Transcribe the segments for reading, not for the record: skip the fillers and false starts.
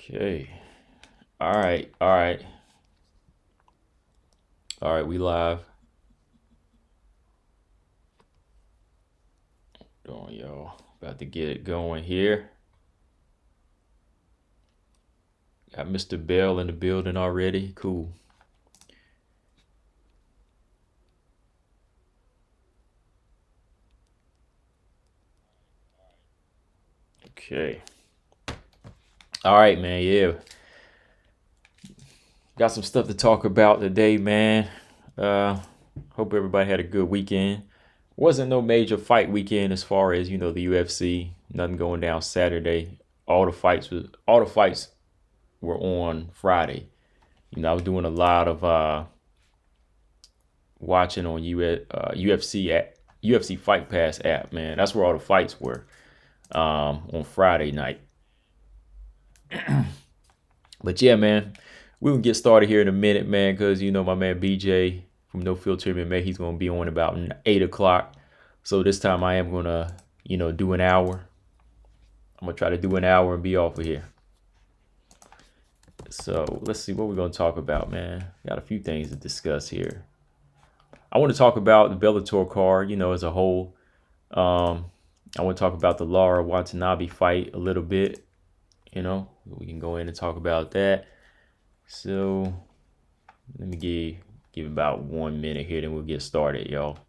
Okay. All right. All right. All right. We live. Going, y'all. About to get it going here. Got Mr. Bell in the building already. Cool. Okay. All right, man. Yeah. Got some stuff to talk about today, man. Hope everybody had a good weekend. Wasn't no major fight weekend as far as, the UFC. Nothing going down Saturday. All the fights were on Friday. I was doing a lot of watching on UFC Fight Pass app, man. That's where all the fights were on Friday night. But yeah, man, we will get started here in a minute, man, because my man BJ from No Filter MMA, he's gonna be on about 8 o'clock. So this time I am gonna, do an hour. I'm gonna try to do an hour and be off of here. So let's see what we're gonna talk about, man. Got a few things to discuss here. I want to talk about the Bellator card, as a whole. I want to talk about the Lara Watanabe fight a little bit. We can go in and talk about that. So let me give about 1 minute here, then we'll get started, y'all.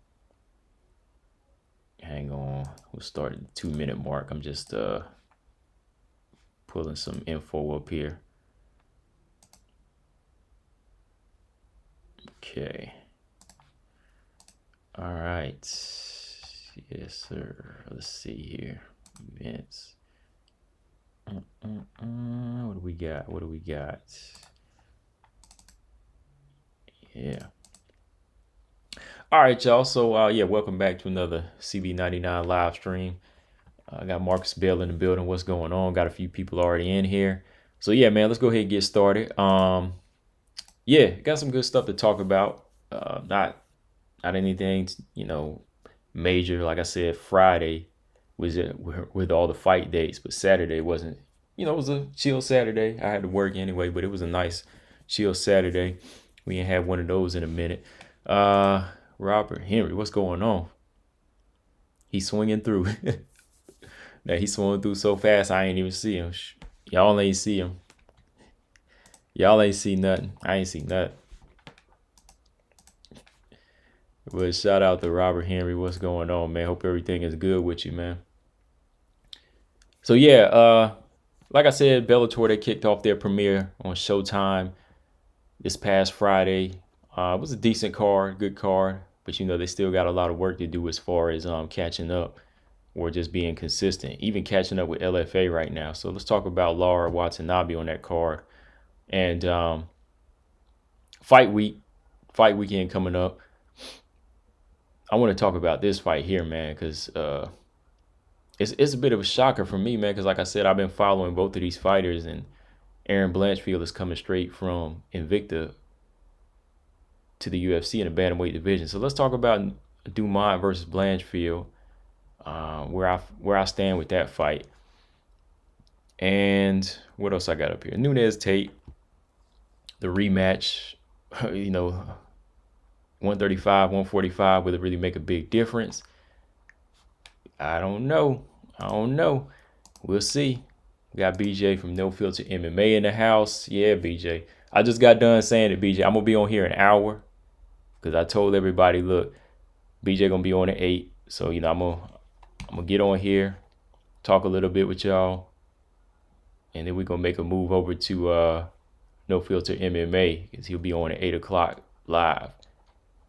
Hang on, we'll start at the 2 minute mark. I'm just pulling some info up here. Okay. All right. Yes, sir. Let's see here. Events. What do we got? Yeah. All right, y'all. So, welcome back to another CB99 live stream. I got Marcus Bell in the building. What's going on? Got a few people already in here. So, yeah, man, let's go ahead and get started. Got some good stuff to talk about. Not anything, major. Like I said, Friday was it with all the fight dates, but Saturday wasn't. It was a chill Saturday. I had to work anyway, but it was a nice chill Saturday. We ain't had one of those in a minute. Robert Henry, what's going on? He's swinging through. Now he's swinging through so fast I ain't even see him. Y'all ain't see him. Y'all ain't see nothing. I ain't see nothing. But shout out to Robert Henry. What's going on, man? Hope everything is good with you, man. So like I said, Bellator, they kicked off their premiere on Showtime this past Friday. It was a decent card, good card, but they still got a lot of work to do as far as catching up or just being consistent, even catching up with LFA right now. So let's talk about Lara Watanabe on that card. And fight weekend coming up. I want to talk about this fight here, man, because it's a bit of a shocker for me, man, because like I said, I've been following both of these fighters, and Aaron Blanchfield is coming straight from Invicta to the UFC in the bantamweight division. So let's talk about Dumont versus Blanchfield, where I stand with that fight. And what else I got up here? Nunes Tate, the rematch, 135, 145, will it really make a big difference? I don't know. We'll see. We got BJ from No Filter MMA in the house. Yeah, BJ. I just got done saying it, BJ. I'm going to be on here an hour because I told everybody, look, BJ going to be on at 8. So, I'm going to get on here, talk a little bit with y'all, and then we're going to make a move over to No Filter MMA because he'll be on at 8 o'clock live.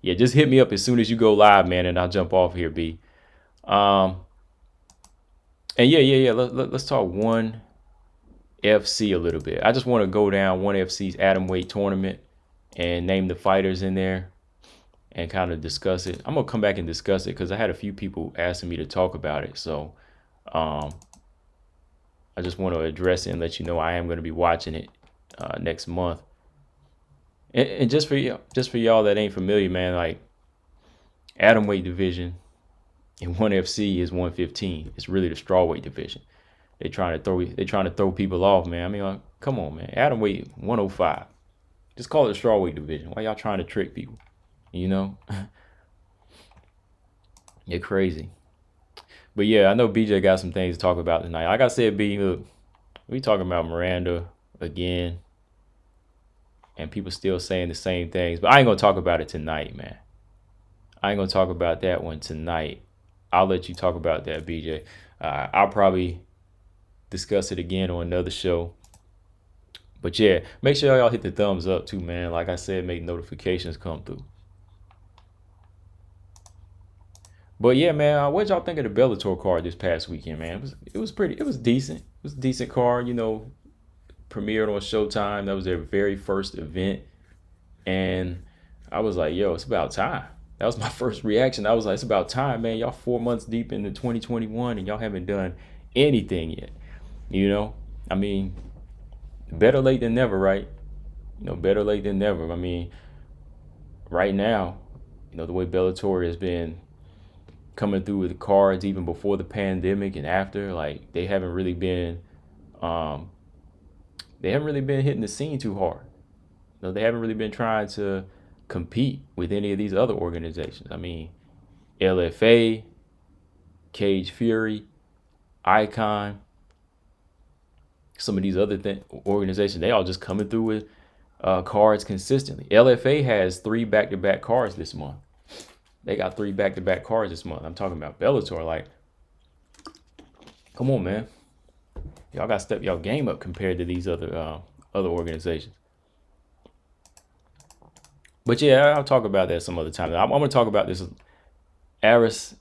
Yeah, just hit me up as soon as you go live, man, and I'll jump off here, B. And let's talk ONE FC a little bit. I just want to go down ONE FC's atomweight tournament and name the fighters in there and kind of discuss it. I'm gonna come back and discuss it because I had a few people asking me to talk about it. So I just want to address it and let you know I am going to be watching it next month. And just for y'all that ain't familiar, man, like atomweight division in ONE FC is 115. It's really the strawweight division. They're trying to throw people off, man. I mean, Come on, man. Atom weight 105. Just call it a strawweight division. Why y'all trying to trick people? You know? You're crazy. But yeah, I know BJ got some things to talk about tonight. Like I said, B, look, we talking about Miranda again. And people still saying the same things. But I ain't going to talk about it tonight, man. I ain't going to talk about that one tonight. I'll let you talk about that, BJ. I'll probably discuss it again on another show. But yeah, make sure y'all hit the thumbs up too, man. Like I said, make notifications come through. But yeah, man, what y'all think of the Bellator card this past weekend, man? It was decent. It was a decent card, you know, premiered on Showtime. That was their very first event. And I was like, yo, it's about time. That was my first reaction. I was like, it's about time, man. Y'all 4 months deep into 2021 and y'all haven't done anything yet. You know, I mean, better late than never, right? You know, better late than never. I mean, right now, you know, the way Bellator has been coming through with the cards even before the pandemic and after, like they haven't really been hitting the scene too hard. You know, they haven't really been trying to compete with any of these other organizations. I mean, LFA, Cage Fury, Icon, some of these other organizations, they all just coming through with cards consistently. LFA has 3 back-to-back cards this month. They got 3 back-to-back cards this month. I'm talking about Bellator. Like, come on, man. Y'all got to step y'all game up compared to these other organizations. But yeah, I'll talk about that some other time. I'm going to talk about this Aris,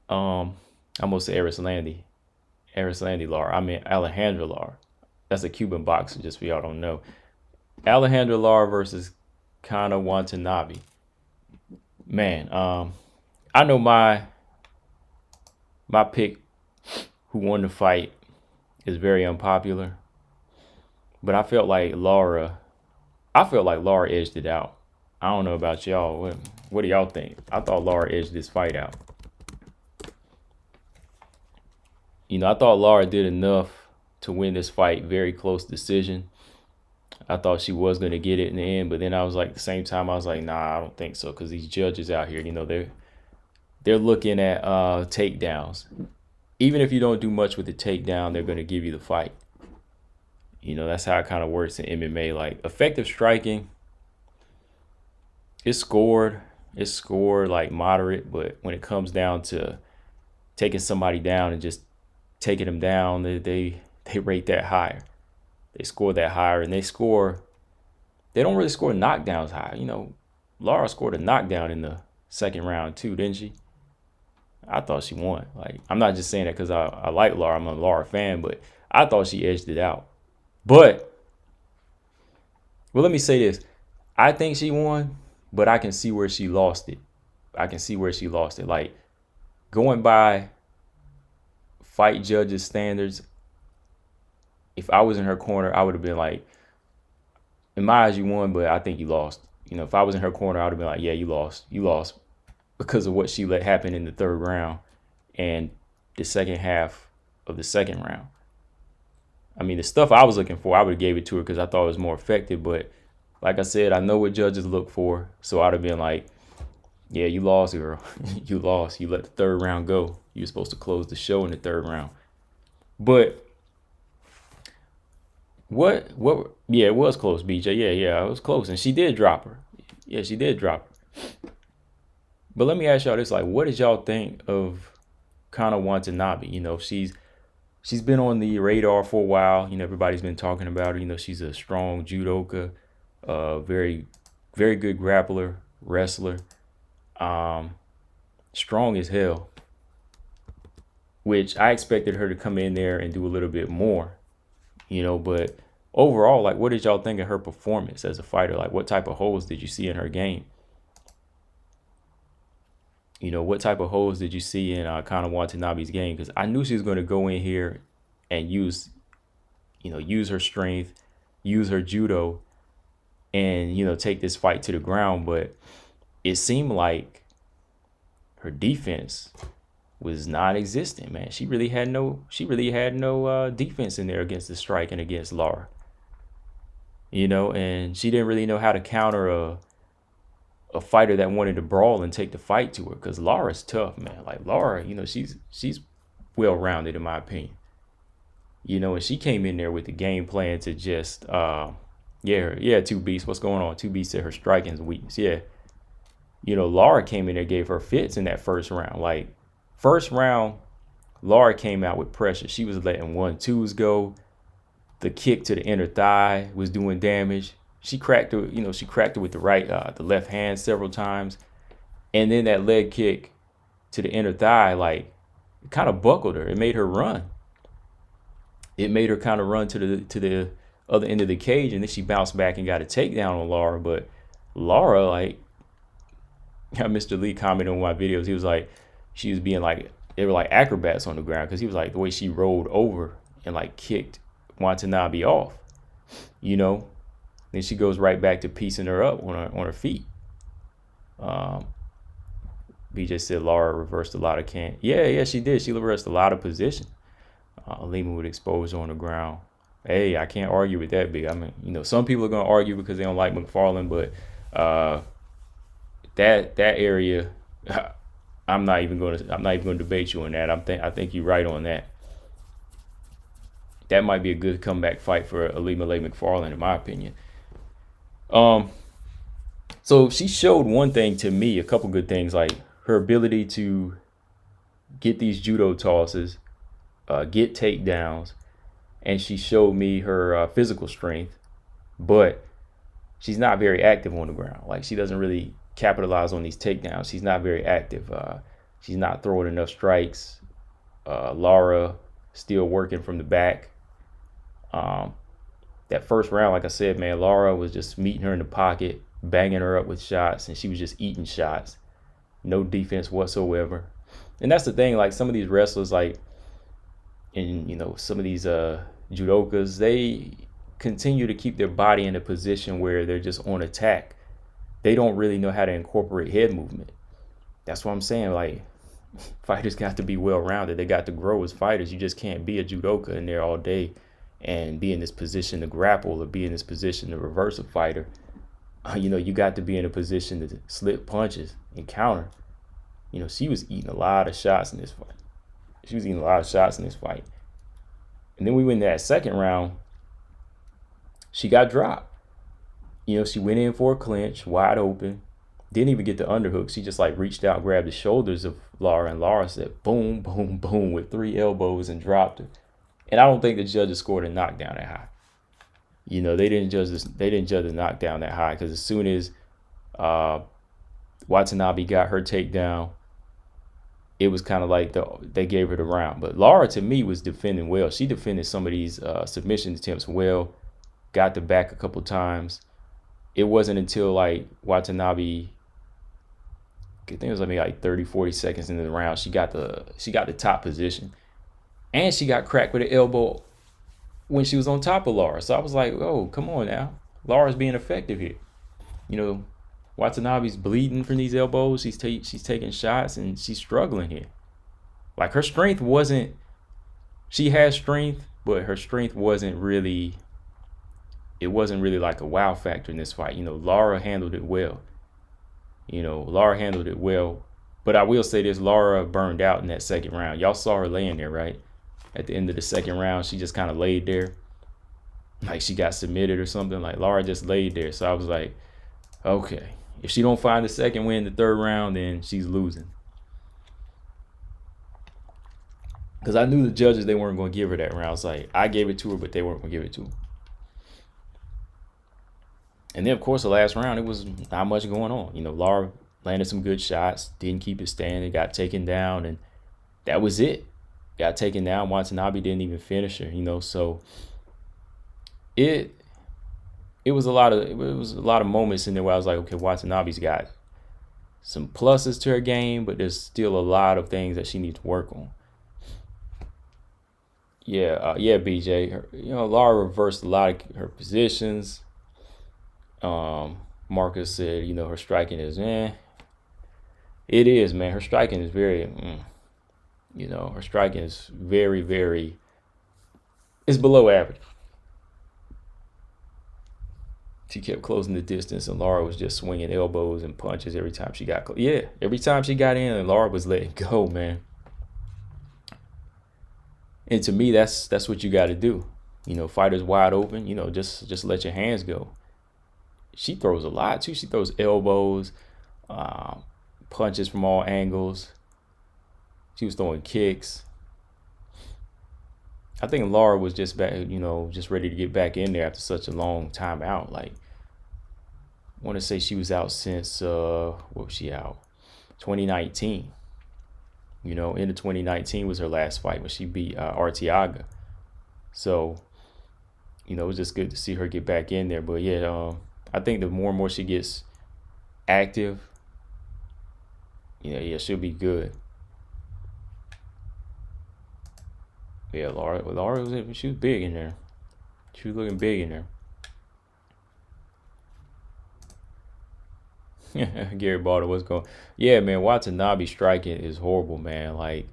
I almost say Arislandi Lara. I mean Alejandra Lara. That's a Cuban boxer, just for y'all don't know. Alejandra Lara versus Kana Watanabe. Man, I know my pick who won the fight is very unpopular, but I felt like Lara edged it out. I don't know about y'all. What do y'all think? I thought Lara edged this fight out. You know, I thought Lara did enough to win this fight. Very close decision. I thought she was going to get it in the end, but then I was like, at the same time, I was like, nah, I don't think so, because these judges out here, you know, they're looking at takedowns. Even if you don't do much with the takedown, they're going to give you the fight. You know, that's how it kind of works in MMA. Like, effective striking, it's scored like moderate, but when it comes down to taking somebody down and just taking them down, they rate that higher. They score that higher, and they don't really score knockdowns high. You know, Lara scored a knockdown in the second round too, didn't she? I thought she won. Like, I'm not just saying that because I like Lara. I'm a Lara fan, but I thought she edged it out. But, well, let me say this. I think she won, but I can see where she lost it. Like, going by fight judges' standards, if I was in her corner, I would have been like, in my eyes, you won, but I think you lost. You know, if I was in her corner, I would have been like, yeah, you lost. You lost because of what she let happen in the third round and the second half of the second round. I mean, the stuff I was looking for, I would have gave it to her because I thought it was more effective. But like I said, I know what judges look for. So I'd have been like, yeah, you lost, girl. You lost. You let the third round go. You were supposed to close the show in the third round. But what? Yeah, it was close, BJ. Yeah, it was close. And she did drop her. Yeah, she did drop her. But let me ask y'all this, like, what did y'all think of Kana Watanabe? You know, she's been on the radar for a while. You know, everybody's been talking about her. You know, she's a strong judoka, very, very good grappler, wrestler, strong as hell, which I expected her to come in there and do a little bit more, you know, but overall, like, what did y'all think of her performance as a fighter? Like, what type of holes did you see in her game? You know, what type of holes did you see in Kana Watanabe's game? Because I knew she was going to go in here and use her strength, use her judo, and, you know, take this fight to the ground. But it seemed like her defense was non-existent, man. She really had no defense in there against the strike and against Lara. you know, and she didn't really know how to counter a fighter that wanted to brawl and take the fight to her, because Lara's tough, man. Like Lara, you know, she's well-rounded in my opinion. You know, and she came in there with the game plan to just Two Beasts, what's going on? Two Beasts said her striking is weakness. Yeah. You know, Lara came in there, gave her fits in that first round. Like, first round, Lara came out with pressure. She was letting 1-2s go. The kick to the inner thigh was doing damage. She cracked her, you know, she cracked her with the left hand several times. And then that leg kick to the inner thigh, like, it kind of buckled her. It made her run. It made her kind of run to the other end of the cage, and then she bounced back and got a takedown on Lara. But Lara, like, Mr. Lee commented on my videos, he was like, she was being like, they were like acrobats on the ground, because he was like, the way she rolled over and like kicked Watanabe off, you know. Then she goes right back to piecing her up on her feet. BJ said Lara reversed a lot of Yeah, she did. She reversed a lot of position. Lima would expose her on the ground. Hey, I can't argue with that, big. I mean, you know, some people are gonna argue because they don't like McFarlane, but that area, I'm not even gonna debate you on that. I think you're right on that. That might be a good comeback fight for Alima Lay McFarlane, in my opinion. So she showed one thing to me, a couple good things, like her ability to get these judo tosses, get takedowns, and she showed me her physical strength, but she's not very active on the ground. Like, she doesn't really capitalize on these takedowns. She's not very active. She's not throwing enough strikes. Lara still working from the back. That first round, like I said, man, Lara was just meeting her in the pocket, banging her up with shots, and she was just eating shots. No defense whatsoever. And that's the thing, like, some of these wrestlers, like, and, you know, some of these judokas, they continue to keep their body in a position where they're just on attack. They don't really know how to incorporate head movement. That's what I'm saying. Like, fighters got to be well-rounded. They got to grow as fighters. You just can't be a judoka in there all day and be in this position to grapple, or be in this position to reverse a fighter. You know, you got to be in a position to slip punches and counter. You know, she was eating a lot of shots in this fight. And then we went that second round. She got dropped. You know, she went in for a clinch, wide open. Didn't even get the underhook. She just like reached out, grabbed the shoulders of Lara, and Lara said boom, boom, boom with 3 elbows and dropped her. And I don't think the judges scored a knockdown that high. You know, they didn't judge the knockdown that high, because as soon as Watanabe got her takedown, it was kind of like they gave her the round. But Lara, to me, was defending well. She defended some of these submission attempts well, got the back a couple times. It wasn't until like Watanabe, I think it was like 30, 40 seconds into the round, she got the top position. And she got cracked with an elbow when she was on top of Lara. So I was like, oh, come on now. Lara's being effective here. You know, Watanabe's bleeding from these elbows. She's taking shots, and she's struggling here. Like, her strength wasn't, she has strength, but her strength wasn't really like a wow factor in this fight. You know, Lara handled it well. But I will say this, Lara burned out in that second round. Y'all saw her laying there, right? At the end of the second round, she just kind of laid there. Like she got submitted or something. Like, Lara just laid there. So I was like, okay, if she don't find the second win in the third round, then she's losing. Because I knew the judges, they weren't going to give her that round. I was like, I gave it to her, but they weren't going to give it to her. And then, of course, the last round, it was not much going on. You know, Lara landed some good shots, didn't keep it standing, got taken down, and that was it. Got taken down. Watanabe didn't even finish her, you know. So it was a lot of moments in there where I was like, okay, Watanabe's got some pluses to her game, but there's still a lot of things that she needs to work on. BJ. Lara reversed a lot of her positions. Marcus said, her striking is, it is, man. Her striking is very, her striking is very, very, it's below average. She kept closing the distance, and Lara was just swinging elbows and punches every time she got close. Yeah, every time she got in, and Lara was letting go, man. And to me, that's what you got to do. You know, fighters wide open, you know, just let your hands go. She throws a lot too. She throws elbows, punches from all angles. She was throwing kicks. I think Lara was just back, you know, just ready to get back in there after such a long time out. Like, I want to say she was out since what was she out? 2019. You know, into 2019 was her last fight when she beat Arteaga. So, you know, it was just good to see her get back in there. But yeah, I think the more and more she gets active, yeah, she'll be good. Yeah, Lara she was big in there. She was looking big in there. Gary Balder, what's going? Yeah, man, Watanabe striking is horrible, man. Like,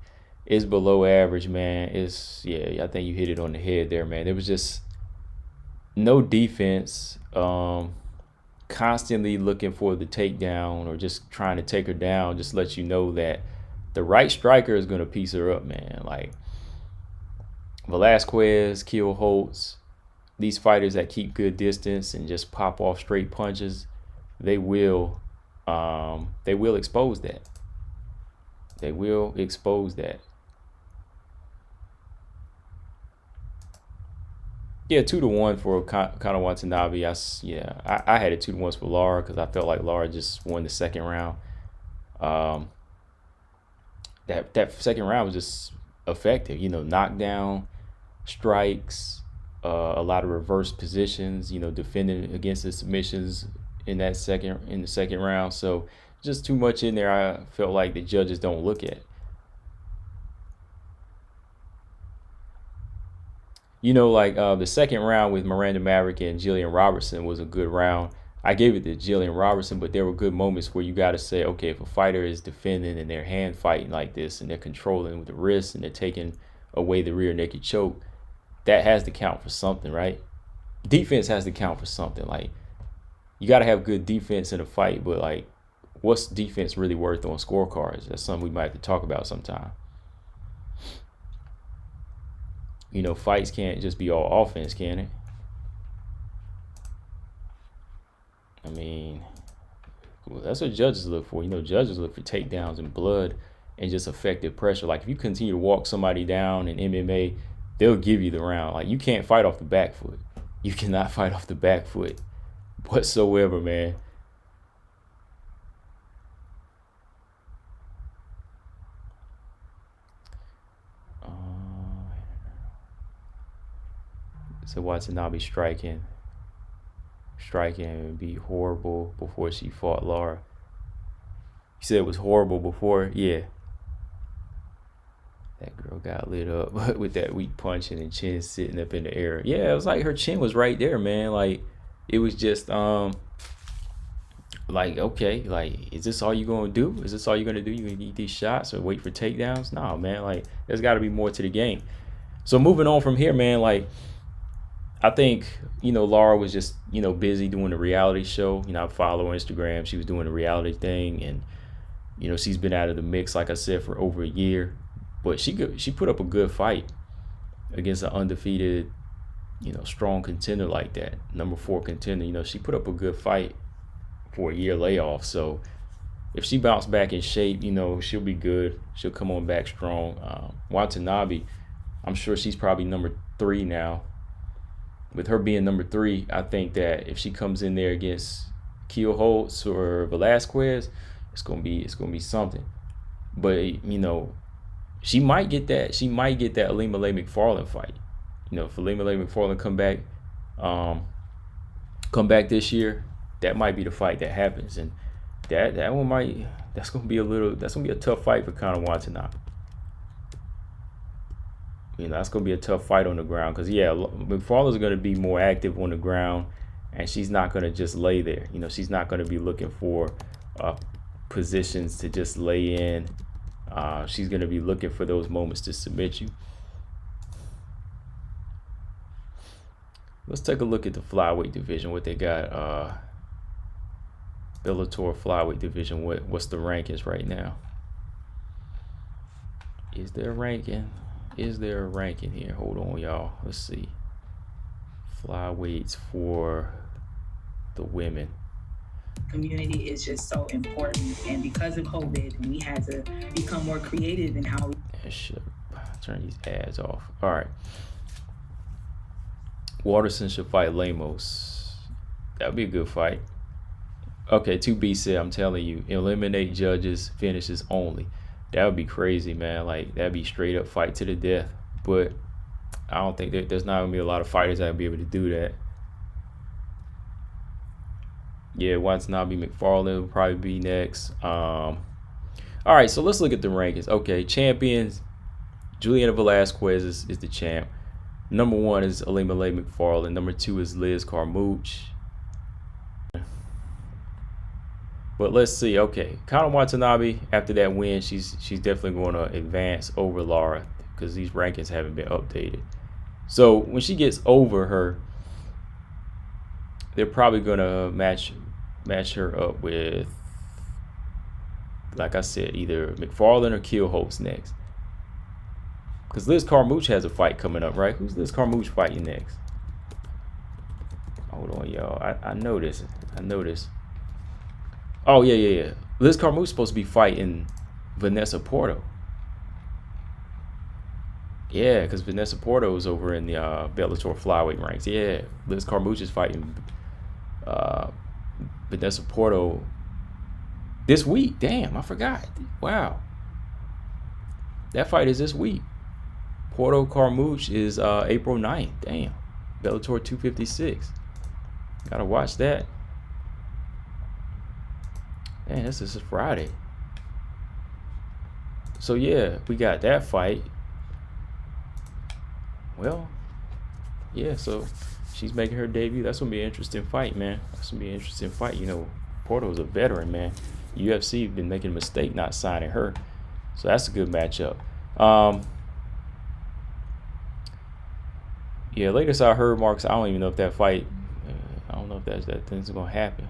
it's below average, man. I think you hit it on the head there, man. There was just no defense. Constantly looking for the takedown or just trying to take her down. Just lets you know that the right striker is gonna piece her up, man. Like, Velasquez, Kiel Holtz, these fighters that keep good distance and just pop off straight punches, they will expose that. They will expose that. Yeah, 2-1 for Conor Watanabe. I had it 2-1 for Lara because I felt like Lara just won the second round. That second round was just effective. You know, knockdown, strikes, a lot of reverse positions. You know, defending against the submissions in the second round. So just too much in there. I felt like the judges don't look at. You know, like the second round with Miranda Maverick and Jillian Robertson was a good round. I gave it to Jillian Robertson, but there were good moments where you got to say, okay, if a fighter is defending and they're hand fighting like this and they're controlling with the wrist and they're taking away the rear naked choke, that has to count for something, right? Defense has to count for something. Like, you got to have good defense in a fight, but like, what's defense really worth on scorecards? That's something we might have to talk about sometime. You know, fights can't just be all offense, can it? I mean, well, that's what judges look for. You know, judges look for takedowns and blood and just effective pressure. Like, if you continue to walk somebody down in MMA, they'll give you the round. Like, you can't fight off the back foot. You cannot fight off the back foot whatsoever, man. So Watanabe striking would be horrible before she fought Lara. You said it was horrible before? Yeah. That girl got lit up with that weak punch and the chin sitting up in the air. Yeah, it was like her chin was right there, man. Like, it was just like, okay, like, is this all you gonna do? Is this all you're gonna do? You gonna eat these shots or wait for takedowns? No, man. Like, there's got to be more to the game. So moving on from here, man. Like, I think, you know, Lara was just, you know, busy doing the reality show. You know, I follow her on Instagram. She was doing the reality thing, and, you know, she's been out of the mix, like I said, for over a year. But she put up a good fight against an undefeated, you know, strong contender like that, number 4 contender. You know, she put up a good fight for a year layoff. So if she bounced back in shape, you know, she'll be good. She'll come on back strong. Watanabe, I'm sure she's probably number 3 now. With her being number 3, I think that if she comes in there against Kiel Holtz or Velasquez, it's gonna be something. But, you know, she might get that Ilima Lay McFarland fight. You know, if Ilima Lay McFarland come back this year, that might be the fight that happens, and that's gonna be a tough fight for Conor Watanabe. You know, that's going to be a tough fight on the ground because, yeah, McFarland's going to be more active on the ground, and she's not going to just lay there. You know, she's not going to be looking for positions to just lay in. She's going to be looking for those moments to submit you. Let's take a look at the flyweight division. What they got? Bellator flyweight division. What's the rankings right now? Is there a ranking? Is there a ranking here? Hold on, y'all. Let's see. Flyweights for the women. Community is just so important, and because of COVID, we had to become more creative in how we turn these ads off. All right. Waterson should fight Lemos. That would be a good fight. Okay, 2B said, I'm telling you, eliminate judges, finishes only. That would be crazy, man. Like, that'd be straight up fight to the death. But I don't think there's not gonna be a lot of fighters that will be able to do that. Yeah, Watanabe McFarland will probably be next. All right, so let's look at the rankings. Okay, champions. Juliana Velasquez is the champ. Number 1 is Alima Lay McFarland. Number 2 is Liz Carmouche. But let's see. Okay, Conor Watanabe, after that win, she's definitely going to advance over Lara because these rankings haven't been updated. So when she gets over her, they're probably going to match her up with, like I said, either McFarland or Keelholtz next. Because Liz Carmouche has a fight coming up, right? Who's Liz Carmouche fighting next? Hold on, y'all. I know this. Oh, yeah. Liz Carmouche is supposed to be fighting Vanessa Porto. Yeah, because Vanessa Porto is over in the Bellator flyweight ranks. Yeah, Liz Carmouche is fighting Vanessa Porto this week. Damn, I forgot. Wow. That fight is this week. Porto Carmouche is April 9th. Damn. Bellator 256. Gotta watch that. Man, this is Friday. So yeah, we got that fight. Well, yeah, so she's making her debut. That's gonna be an interesting fight, man. That's gonna be an interesting fight. You know, Porto's a veteran, man. UFC been making a mistake not signing her. So that's a good matchup. Yeah, latest I heard, Marks, I don't even know if that fight, I don't know if that thing's gonna happen.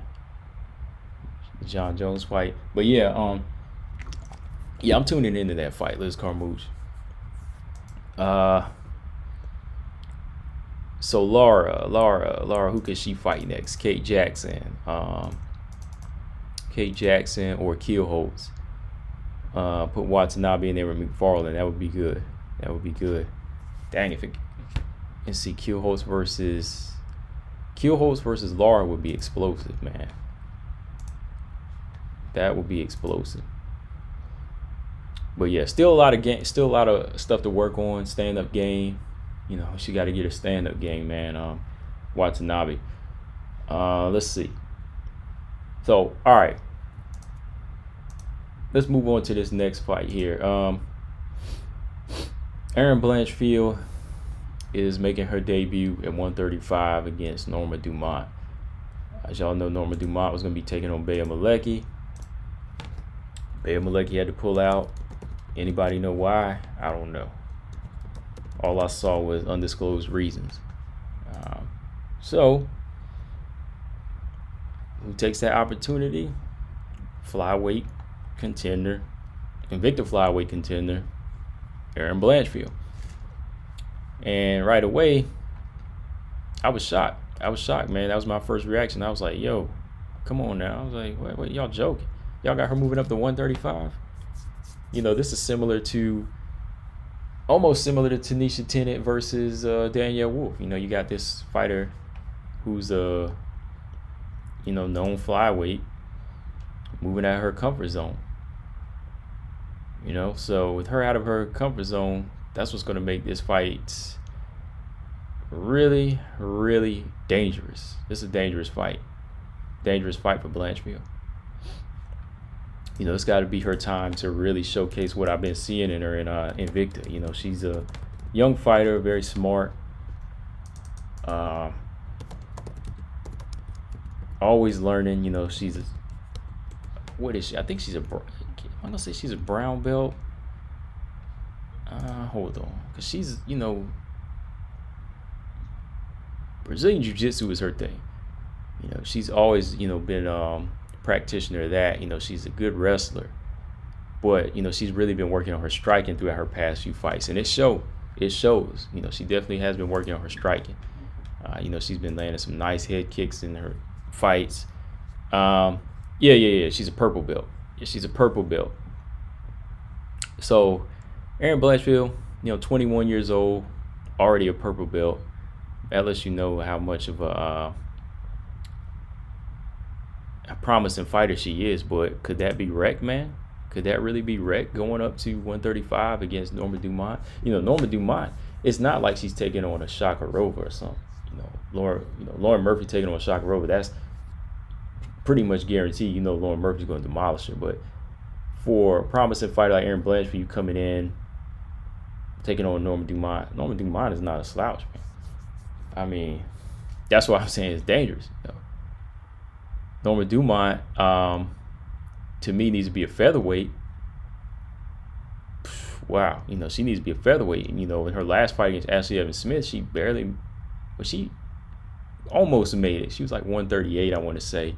The John Jones fight. But yeah, I'm tuning into that fight, Liz Carmouche. So Lara, who could she fight next? Kate Jackson or Keelholtz. Put Watanabe in there with McFarland. That would be good. Dang, if it, and see, Keelholtz versus Lara would be explosive, man. That would be explosive. But yeah, still a lot of stuff to work on. Stand-up game. You know, she got to get her stand-up game, man. Watanabe. Let's see. So, all right. Let's move on to this next fight here. Erin Blanchfield is making her debut at 135 against Norma Dumont. As y'all know, Norma Dumont was going to be taking on Bea Malecki. Bea Malecki had to pull out. Anybody know why? I don't know. All I saw was undisclosed reasons. So, who takes that opportunity? Flyweight contender, Invicta flyweight contender, Erin Blanchfield. And right away, I was shocked. Man. That was my first reaction. I was like, yo, come on now. I was like, what y'all joking? Y'all got her moving up to 135? You know, this is almost similar to Tanisha Tennant versus Danielle Wolf. You know, you got this fighter who's known flyweight moving out of her comfort zone. You know, so with her out of her comfort zone, that's what's going to make this fight really, really dangerous. This is a dangerous fight. Dangerous fight for Blanchfield. You know, it's got to be her time to really showcase what I've been seeing in her in Invicta. You know, she's a young fighter, very smart. Always learning. You know, what is she? I think she's I'm gonna say she's a brown belt. Hold on, because she's, you know, Brazilian Jiu-Jitsu is her thing. You know, she's always, you know, been practitioner of that. You know, she's a good wrestler, but you know, she's really been working on her striking throughout her past few fights, and it shows. You know, she definitely has been working on her striking. You know, she's been landing some nice head kicks in her fights. Yeah. She's a purple belt. Yeah, she's a purple belt. So, Erin Blanchfield, you know, 21 years old, already a purple belt. That lets you know how much of a promising fighter she is. But could that be wrecked, man? Could that really be wrecked going up to 135 against Norma Dumont? You know, Norma Dumont, it's not like she's taking on a Shakarova or something. Lauren Murphy taking on Shakarova, that's pretty much guaranteed. You know, Lauren Murphy's going to demolish her. But for a promising fighter like Erin Blanchfield, you coming in, taking on Norma Dumont. Norma Dumont is not a slouch, man. I mean, that's why I'm saying it's dangerous. You know? Norma Dumont, to me, needs to be a featherweight. Wow, you know, she needs to be a featherweight. And, you know, in her last fight against Ashley Evans Smith, she almost made it. She was like 138, I want to say.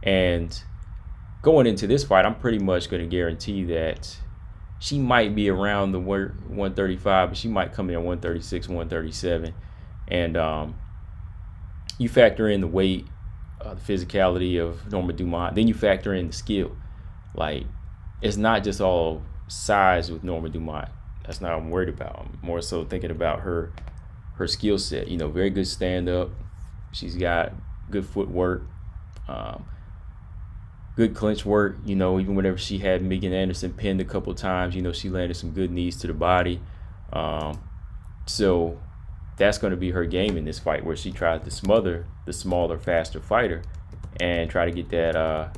And going into this fight, I'm pretty much going to guarantee that she might be around the 135, but she might come in at 136, 137. And you factor in the weight, the physicality of Norma Dumont. Then you factor in the skill. Like, it's not just all size with Norma Dumont. That's not what I'm worried about. I'm more so thinking about her skill set. You know, very good stand-up. She's got good footwork, good clinch work. You know, even whenever she had Megan Anderson pinned a couple times, you know, she landed some good knees to the body. So that's going to be her game in this fight, where she tries to smother the smaller, faster fighter and try to get that,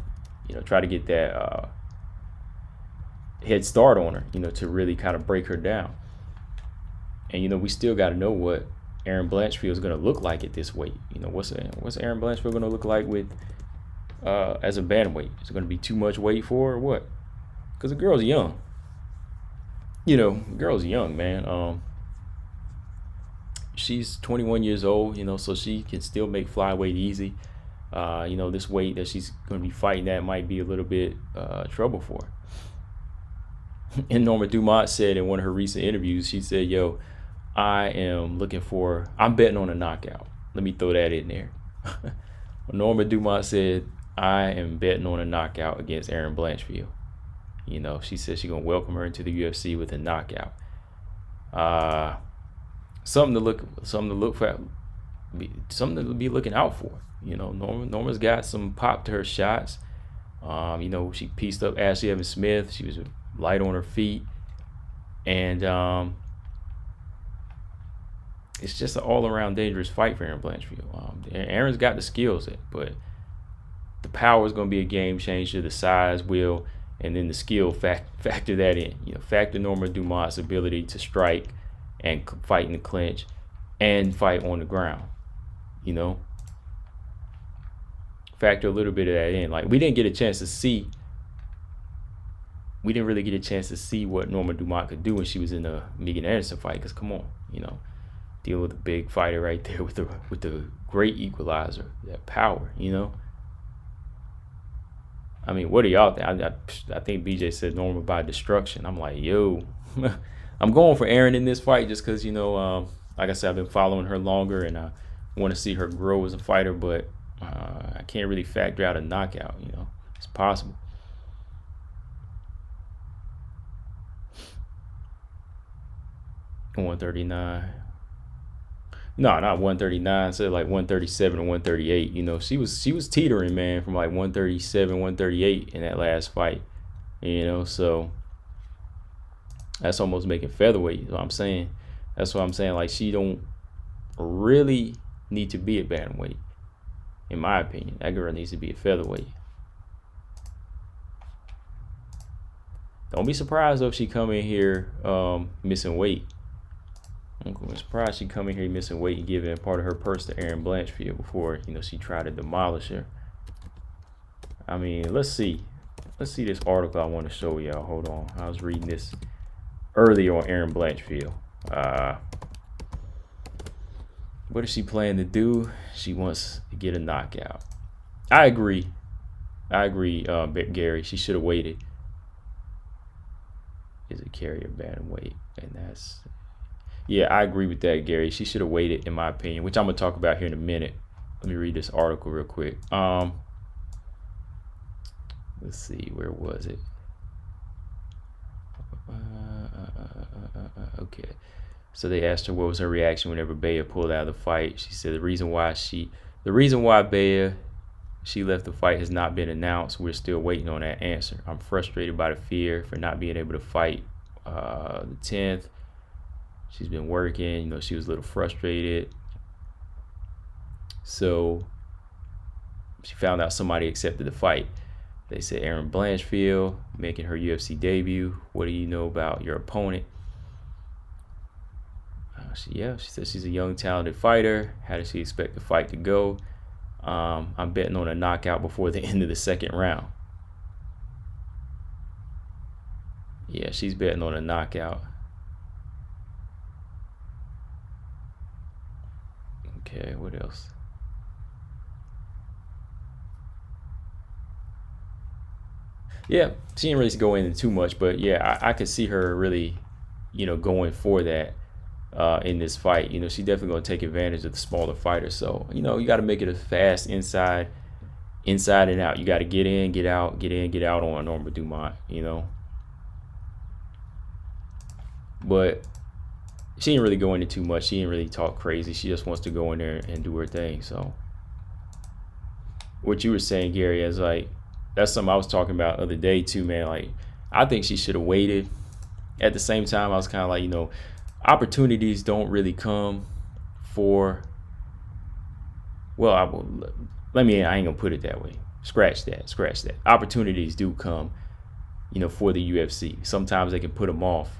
head start on her, you know, to really kind of break her down. And, you know, we still got to know what Erin Blanchfield is going to look like at this weight. You know, what's Erin Blanchfield going to look like with as a bantamweight? Is it going to be too much weight for her or what? Because the girl's young. You know, the girl's young, man. She's 21 years old, you know, so she can still make flyweight easy. You know, this weight that she's going to be fighting at might be a little bit trouble for her. And Norma Dumont said in one of her recent interviews, she said, yo, I'm betting on a knockout. Let me throw that in there. Norma Dumont said, I am betting on a knockout against Erin Blanchfield. You know, she said she's going to welcome her into the UFC with a knockout. Something to be looking out for. You know, Norma's got some pop to her shots. You know, she pieced up Ashley Evans Smith. She was light on her feet, and it's just an all-around dangerous fight for Erin Blanchfield. Erin's got the skills, but the power is going to be a game changer. The size will, and then the skill factor that in. You know, factor Norma Dumont's ability to strike and fight in the clinch and fight on the ground. You know, factor a little bit of that in. Like, we didn't really get a chance to see what Norma Dumont could do when she was in the Megan Anderson fight. Because come on, you know, dealing with a big fighter right there with the great equalizer, that power, you know. I mean, what do y'all think? I think BJ said Norma by destruction. I'm like, yo, I'm going for Erin in this fight just because, you know, like I said, I've been following her longer and I want to see her grow as a fighter, but I can't really factor out a knockout. You know, it's possible. $139. No, not 139. So like 137 or 138. You know, she was teetering, man, from like 137, 138 in that last fight. You know, so that's almost making featherweight. What I'm saying. That's what I'm saying. Like, she don't really need to be a bantamweight, in my opinion. That girl needs to be a featherweight. Don't be surprised though if she come in here missing weight. I'm surprised she come in here missing weight and giving part of her purse to Erin Blanchfield before, you know, she tried to demolish her. I mean, let's see this article I want to show y'all. Hold on, I was reading this earlier on Erin Blanchfield. What does she plan to do? She wants to get a knockout. I agree, Gary. She should have waited. Is it carrier bantamweight? And that's, yeah, I agree with that, Gary. She should have waited, in my opinion, which I'm gonna talk about here in a minute. Let me read this article real quick. Let's see, where was it? Okay. So they asked her what was her reaction whenever Bea pulled out of the fight. She said the reason why Bea she left the fight has not been announced. We're still waiting on that answer. I'm frustrated by the fear for not being able to fight the 10th. She's been working, you know, she was a little frustrated. So she found out somebody accepted the fight. They said Aaron Blanchfield making her UFC debut. What do you know about your opponent? She said she's a young, talented fighter. How does she expect the fight to go? I'm betting on a knockout before the end of the second round. Yeah, she's betting on a knockout. Okay, what else? Yeah, she didn't really go into too much, but yeah, I could see her really, you know, going for that in this fight. You know, she definitely going to take advantage of the smaller fighter. So, you know, you got to make it a fast inside and out. You got to get in, get out, get in, get out on Norma Dumont, you know. But she didn't really go into too much. She didn't really talk crazy. She just wants to go in there and do her thing. So what you were saying, Gary, is like, that's something I was talking about the other day too, man. Like, I think she should have waited. At the same time, I was kind of like, you know, opportunities don't really come for, well, I ain't gonna put it that way. Scratch that. Opportunities do come, you know, for the UFC. Sometimes they can put them off.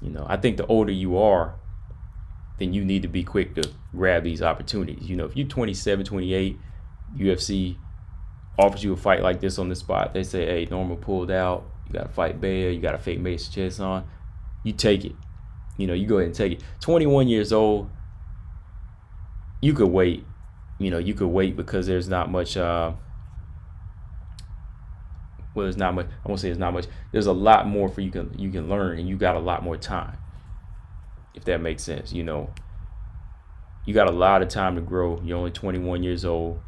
You know, I think the older you are, then you need to be quick to grab these opportunities. You know, if you're 27, 28, UFC offers you a fight like this on the spot, they say, hey, Norma pulled out, you got to fight Bea, you got a fake Mace chest on, you take it. You know, you go ahead and take it. 21 years old, you could wait. You know, you could wait because there's not much, there's not much, I won't say there's not much, there's a lot more for you can learn, and you got a lot more time, if that makes sense. You know, you got a lot of time to grow. You're only 21 years old.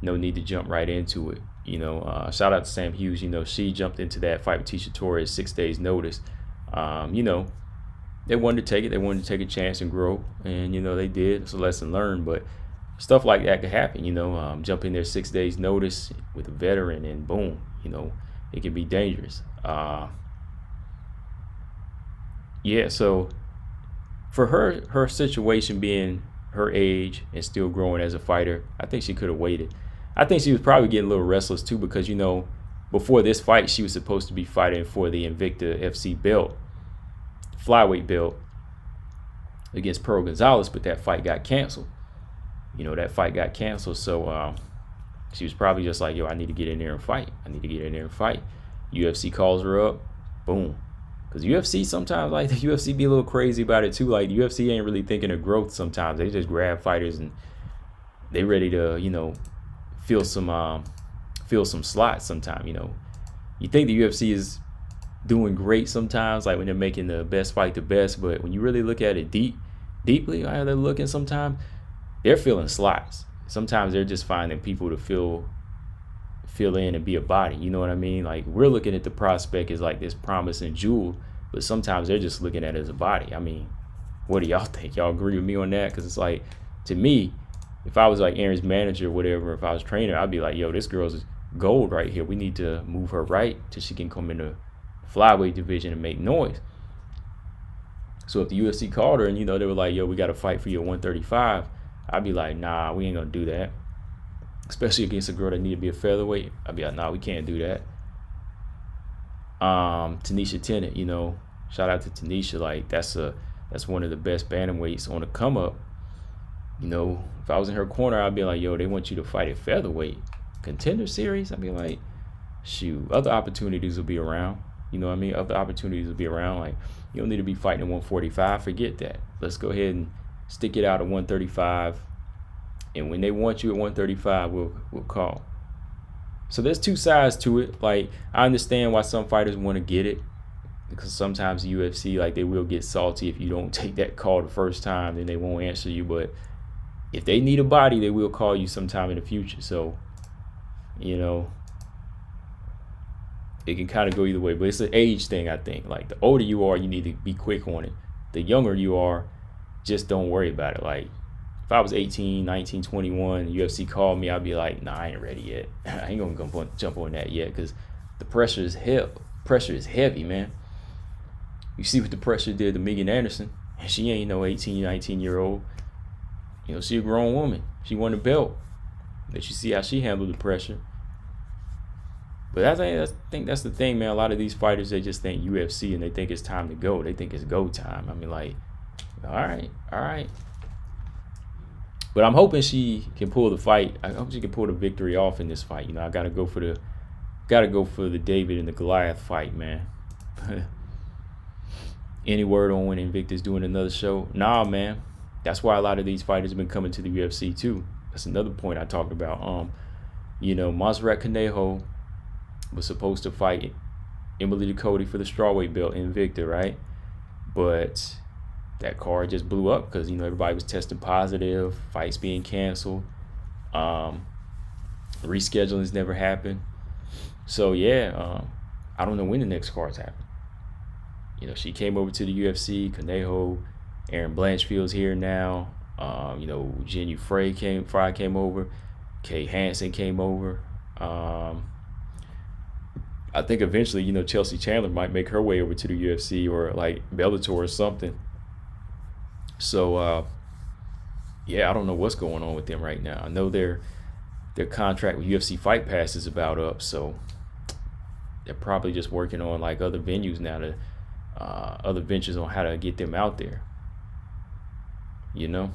No need to jump right into it. You know, shout out to Sam Hughes. You know, she jumped into that fight with Tisha Torres 6 days notice. You know, they wanted to take it. They wanted to take a chance and grow. And, you know, they did. It's a lesson learned. But stuff like that could happen, you know. Jump in there 6 days notice with a veteran and boom, you know, it can be dangerous. Yeah, so for her situation being her age and still growing as a fighter, I think she could have waited. I think she was probably getting a little restless too, because, you know, before this fight, she was supposed to be fighting for the Invicta FC belt, flyweight belt, against Pearl Gonzalez, but that fight got canceled. You know, that fight got canceled, so she was probably just like, yo, I need to get in there and fight. UFC calls her up, boom. Because UFC sometimes, like, the UFC be a little crazy about it too. Like, the UFC ain't really thinking of growth sometimes. They just grab fighters and they ready to, you know, fill some slots sometimes, you know. You think the UFC is doing great sometimes, like when they're making the best fight the best, but when you really look at it deeply, how they're looking sometimes, they're filling slots. Sometimes they're just finding people to fill in and be a body, you know what I mean? Like, we're looking at the prospect as like this promising jewel, but sometimes they're just looking at it as a body. I mean, what do y'all think? Y'all agree with me on that? Because it's like, to me, if I was like Aaron's manager or whatever, if I was trainer, I'd be like, yo, this girl's gold right here. We need to move her right till she can come in the flyweight division and make noise. So if the UFC called her and, you know, they were like, yo, we got to fight for you at 135, I'd be like, nah, we ain't gonna do that. Especially against a girl that need to be a featherweight, I'd be like, nah, we can't do that. Tanisha Tennant, you know, shout out to Tanisha. Like, that's one of the best bantamweights on the come up. You know, if I was in her corner, I'd be like, yo, they want you to fight at featherweight. Contender series? I'd be like, shoot, other opportunities will be around. You know what I mean? Other opportunities will be around. Like, you don't need to be fighting at 145. Forget that. Let's go ahead and stick it out at 135. And when they want you at 135, we'll call. So there's two sides to it. Like, I understand why some fighters want to get it, because sometimes the UFC, like, they will get salty if you don't take that call the first time, then they won't answer you. But if they need a body, they will call you sometime in the future. So, you know, it can kind of go either way. But it's an age thing, I think. Like, the older you are, you need to be quick on it. The younger you are, just don't worry about it. Like, if I was 18, 19, 21, UFC called me, I'd be like, nah, I ain't ready yet. I ain't gonna jump on that yet, because the pressure is heavy, man. You see what the pressure did to Megan Anderson, and she ain't no 18, 19-year-old. You know, she a grown woman. She won the belt. But you see how she handled the pressure. But I think that's the thing, man. A lot of these fighters, they just think UFC and they think it's time to go. They think it's go time. I mean, like, all right. But I'm hoping she can pull the fight. I hope she can pull the victory off in this fight. You know, I gotta go for the David and the Goliath fight, man. Any word on when Invictus doing another show? Nah, man. That's why a lot of these fighters have been coming to the UFC too. That's another point I talked about. You know, Montserrat Conejo was supposed to fight Emily Ducote for the strawweight belt in Invicta, right? But that card just blew up because, you know, everybody was testing positive, fights being canceled, reschedulings never happened. So yeah, I don't know when the next cards happen. You know, she came over to the UFC. Conejo, Aaron Blanchfield's here now. You know, Jinyu Fry came over. Kay Hansen came over. I think eventually, you know, Chelsea Chandler might make her way over to the UFC or like Bellator or something. So yeah, I don't know what's going on with them right now. I know their contract with UFC Fight Pass is about up, so they're probably just working on like other venues now, to other ventures on how to get them out there. You know.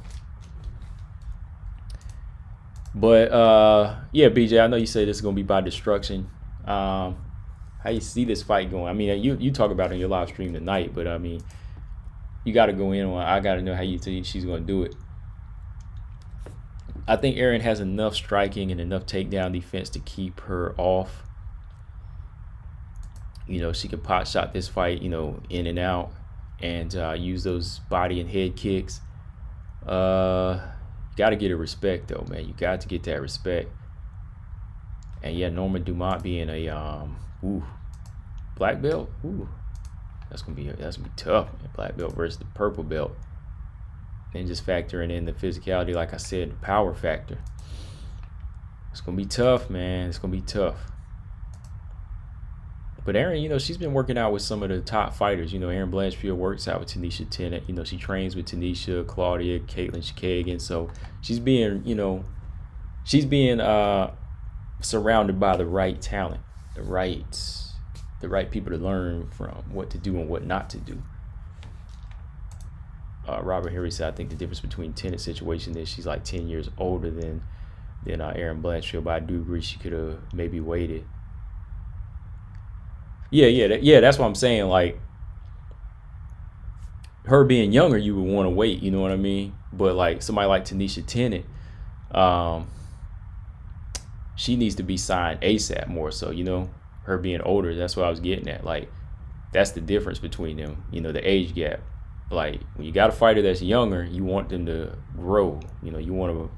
But yeah, BJ, I know you say this is gonna be by destruction. How you see this fight going? I mean, you talk about it in your live stream tonight, but I mean, you got to go in on. I got to know how you think she's gonna do it. I think Erin has enough striking and enough takedown defense to keep her off. You know, she can pot shot this fight, you know, in and out, and use those body and head kicks. You got to get her respect, though, man. You got to get that respect. And yeah, Norma Dumont being a black belt. That's gonna be tough, man. Black belt versus the purple belt. And just factoring in the physicality, like I said, the power factor. It's gonna be tough, man. It's gonna be tough. But Erin, you know, she's been working out with some of the top fighters. You know, Erin Blanchfield works out with Tanisha Tennant. You know, she trains with Tanisha, Claudia, Caitlin Chikagan. So she's being, you know, surrounded by the right talent, the right people to learn from, what to do and what not to do. Robert Henry said, I think the difference between Tennant's situation is she's like 10 years older than Erin Blanchfield, but I do agree she could have maybe waited. Yeah, that's what I'm saying. Like, her being younger, you would want to wait, you know what I mean? But like somebody like Tanisha Tennant, she needs to be signed ASAP more so, you know, her being older. That's what I was getting at. Like, that's the difference between them, you know, the age gap. Like, when you got a fighter that's younger, you want them to grow, you know, you want to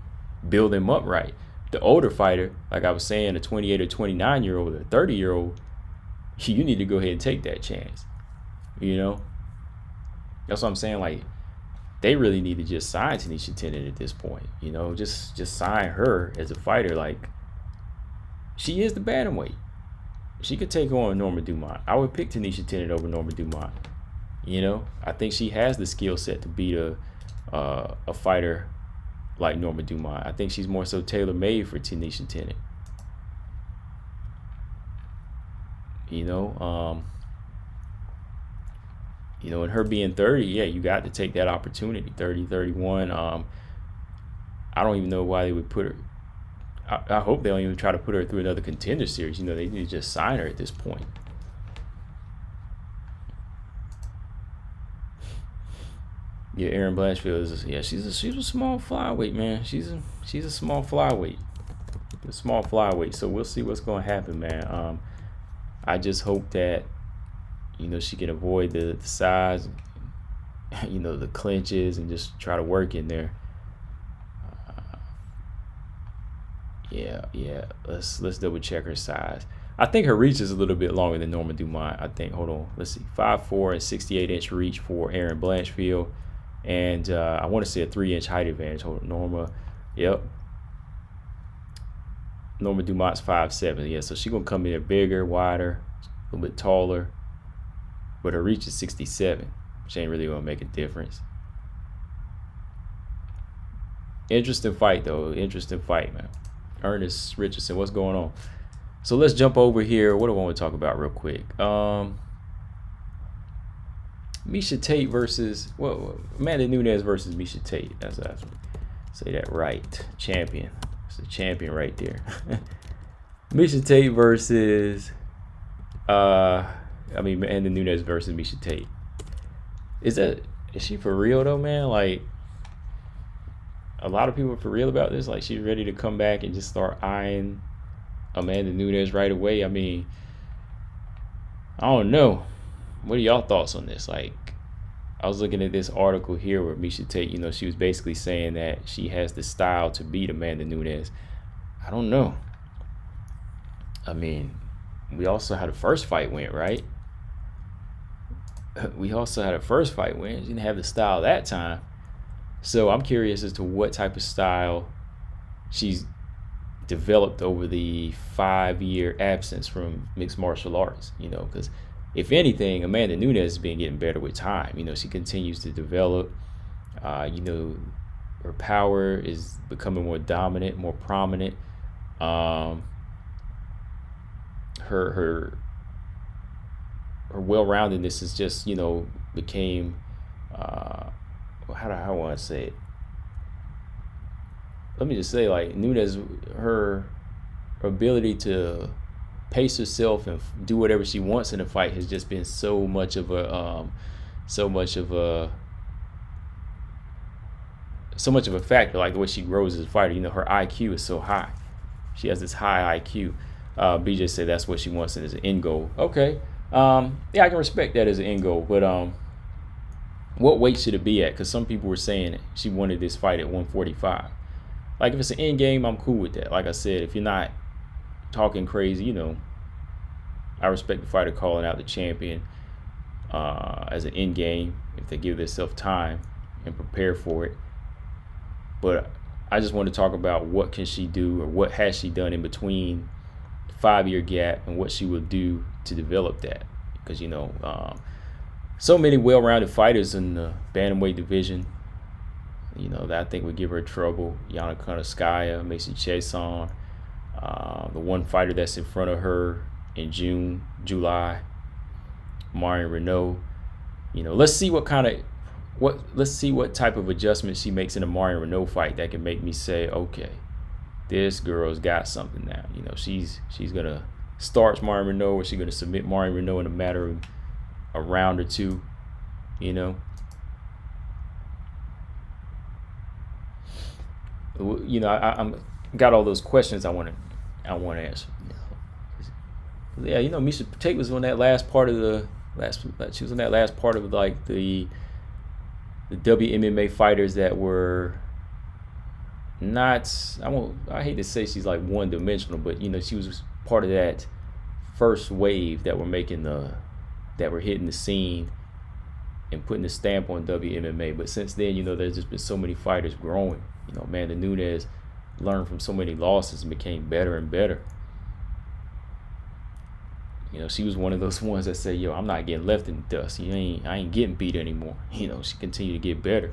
build them up right. The older fighter, like I was saying, a 28 or 29-year-old, a 30-year-old, you need to go ahead and take that chance, you know. That's what I'm saying. Like, they really need to just sign Tanisha Tennant at this point, you know, just sign her as a fighter. Like, she is the bantamweight. She could take on Norma Dumont. I would pick Tanisha Tennant over Norma Dumont. You know, I think she has the skill set to beat a fighter like Norma Dumont. I think she's more so tailor-made for Tanisha Tennant. You know, and her being 30, yeah, you got to take that opportunity. 30, 31. I don't even know why they would put her. I hope they don't even try to put her through another contender series. You know, they need to just sign her at this point. Yeah, Erin Blanchfield is. Yeah, she's a small flyweight, man. She's a small flyweight. A small flyweight. So we'll see what's going to happen, man. I just hope that she can avoid the size, the clinches, and just try to work in there. Yeah. Let's double check her size. I think her reach is a little bit longer than Norma Dumont. I think. Hold on. Let's see. 5'4" and 68-inch reach for Erin Blanchfield, and I want to say a 3-inch height advantage. Hold on. Norma. Yep. Norma Dumont's 5'7". Yeah, so she's gonna come in bigger, wider, a little bit taller, but her reach is 67. She ain't really gonna make a difference. Interesting fight, though. Interesting fight, man. Ernest Richardson, what's going on? So let's jump over here. What do I want to talk about real quick? Miesha Tate versus Amanda Nunes versus Miesha Tate. That's say that right. Champion. It's the champion right there. Miesha Tate versus Amanda Nunes versus Miesha Tate. Is she for real though, man? Like, a lot of people are for real about this. Like, she's ready to come back and just start eyeing Amanda Nunes right away. I mean, I don't know. What are y'all thoughts on this? Like, I was looking at this article here where Miesha Tate, she was basically saying that she has the style to beat Amanda Nunes. I don't know. I mean, we also had a first fight win, right? She didn't have the style that time. So I'm curious as to what type of style she's developed over the 5-year absence from mixed martial arts, because if anything, Amanda Nunes has been getting better with time. She continues to develop. Her power is becoming more dominant, more prominent. Her well-roundedness is just, became, how do I want to say it? Let me just say, like, Nunes, her ability to pace herself and do whatever she wants in a fight has just been so much of a factor. Like, the way she grows as a fighter, her IQ is so high. She has this high IQ. BJ said that's what she wants as an end goal. Okay. Yeah, I can respect that as an end goal, but what weight should it be at? Because some people were saying she wanted this fight at 145. Like, if it's an end game, I'm cool with that. Like I said, if you're not talking crazy, I respect the fighter calling out the champion as an end game if they give themselves time and prepare for it. But I just want to talk about what can she do, or what has she done in between the 5-year gap, and what she will do to develop that. Because so many well-rounded fighters in the bantamweight division, that I think would give her trouble. Yana Kunitskaya, Macy Chiasson, the one fighter that's in front of her in July, Marion Renault. Let's see what type of adjustment she makes in a Marion Renault fight that can make me say, okay, this girl's got something now. She's gonna starch Marion Renault, or she's gonna submit Marion Renault in a matter of a round or two. I'm got all those questions I want to answer. Yeah, Miesha Tate was on that last part of the like the WMMA fighters that were not, I hate to say she's like one-dimensional, but she was part of that first wave that were hitting the scene and putting a stamp on WMMA. But since then, there's just been so many fighters growing. Amanda Nunes learned from so many losses and became better and better. She was one of those ones that say, I'm not getting left in the dust. I ain't getting beat anymore. She continued to get better.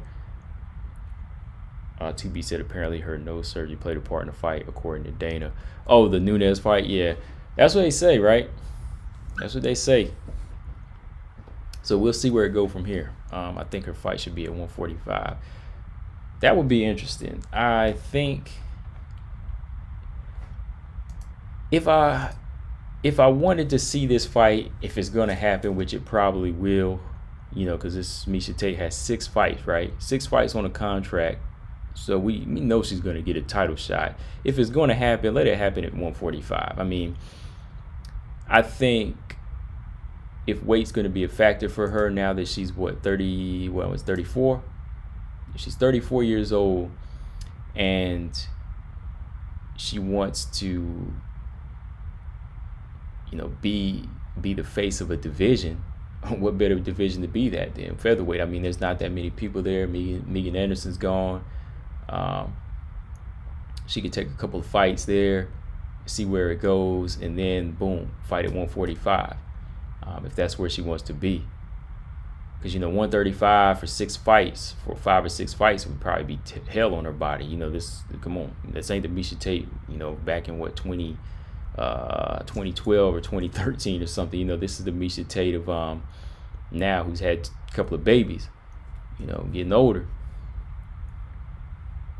2B said apparently her nose surgery played a part in the fight, according to Dana. Oh, the Nunes fight? Yeah. That's what they say, right? That's what they say. So we'll see where it goes from here. I think her fight should be at 145. That would be interesting. I think if I wanted to see this fight, if it's going to happen, which it probably will, You know, because this Miesha Tate has 6 fights, right? 6 fights on a contract. So we know she's going to get a title shot. If it's going to happen, let it happen at 145. I mean, I think if weight's going to be a factor for her now that she's 34? She's 34 years old and she wants to, you know, be the face of a division. What better division to be that than featherweight? I mean, there's not that many people there. Megan Anderson's gone. She could take a couple of fights there, see where it goes, and then boom, fight at 145 if that's where she wants to be. Because, you know, 135 for 6 fights, for 5 or 6 fights would probably be hell on her body. You know, come on, this ain't the Miesha Tate, you know, back in 2012 or 2013 or something. You know, this is the Miesha Tate of now, who's had a couple of babies, you know, getting older.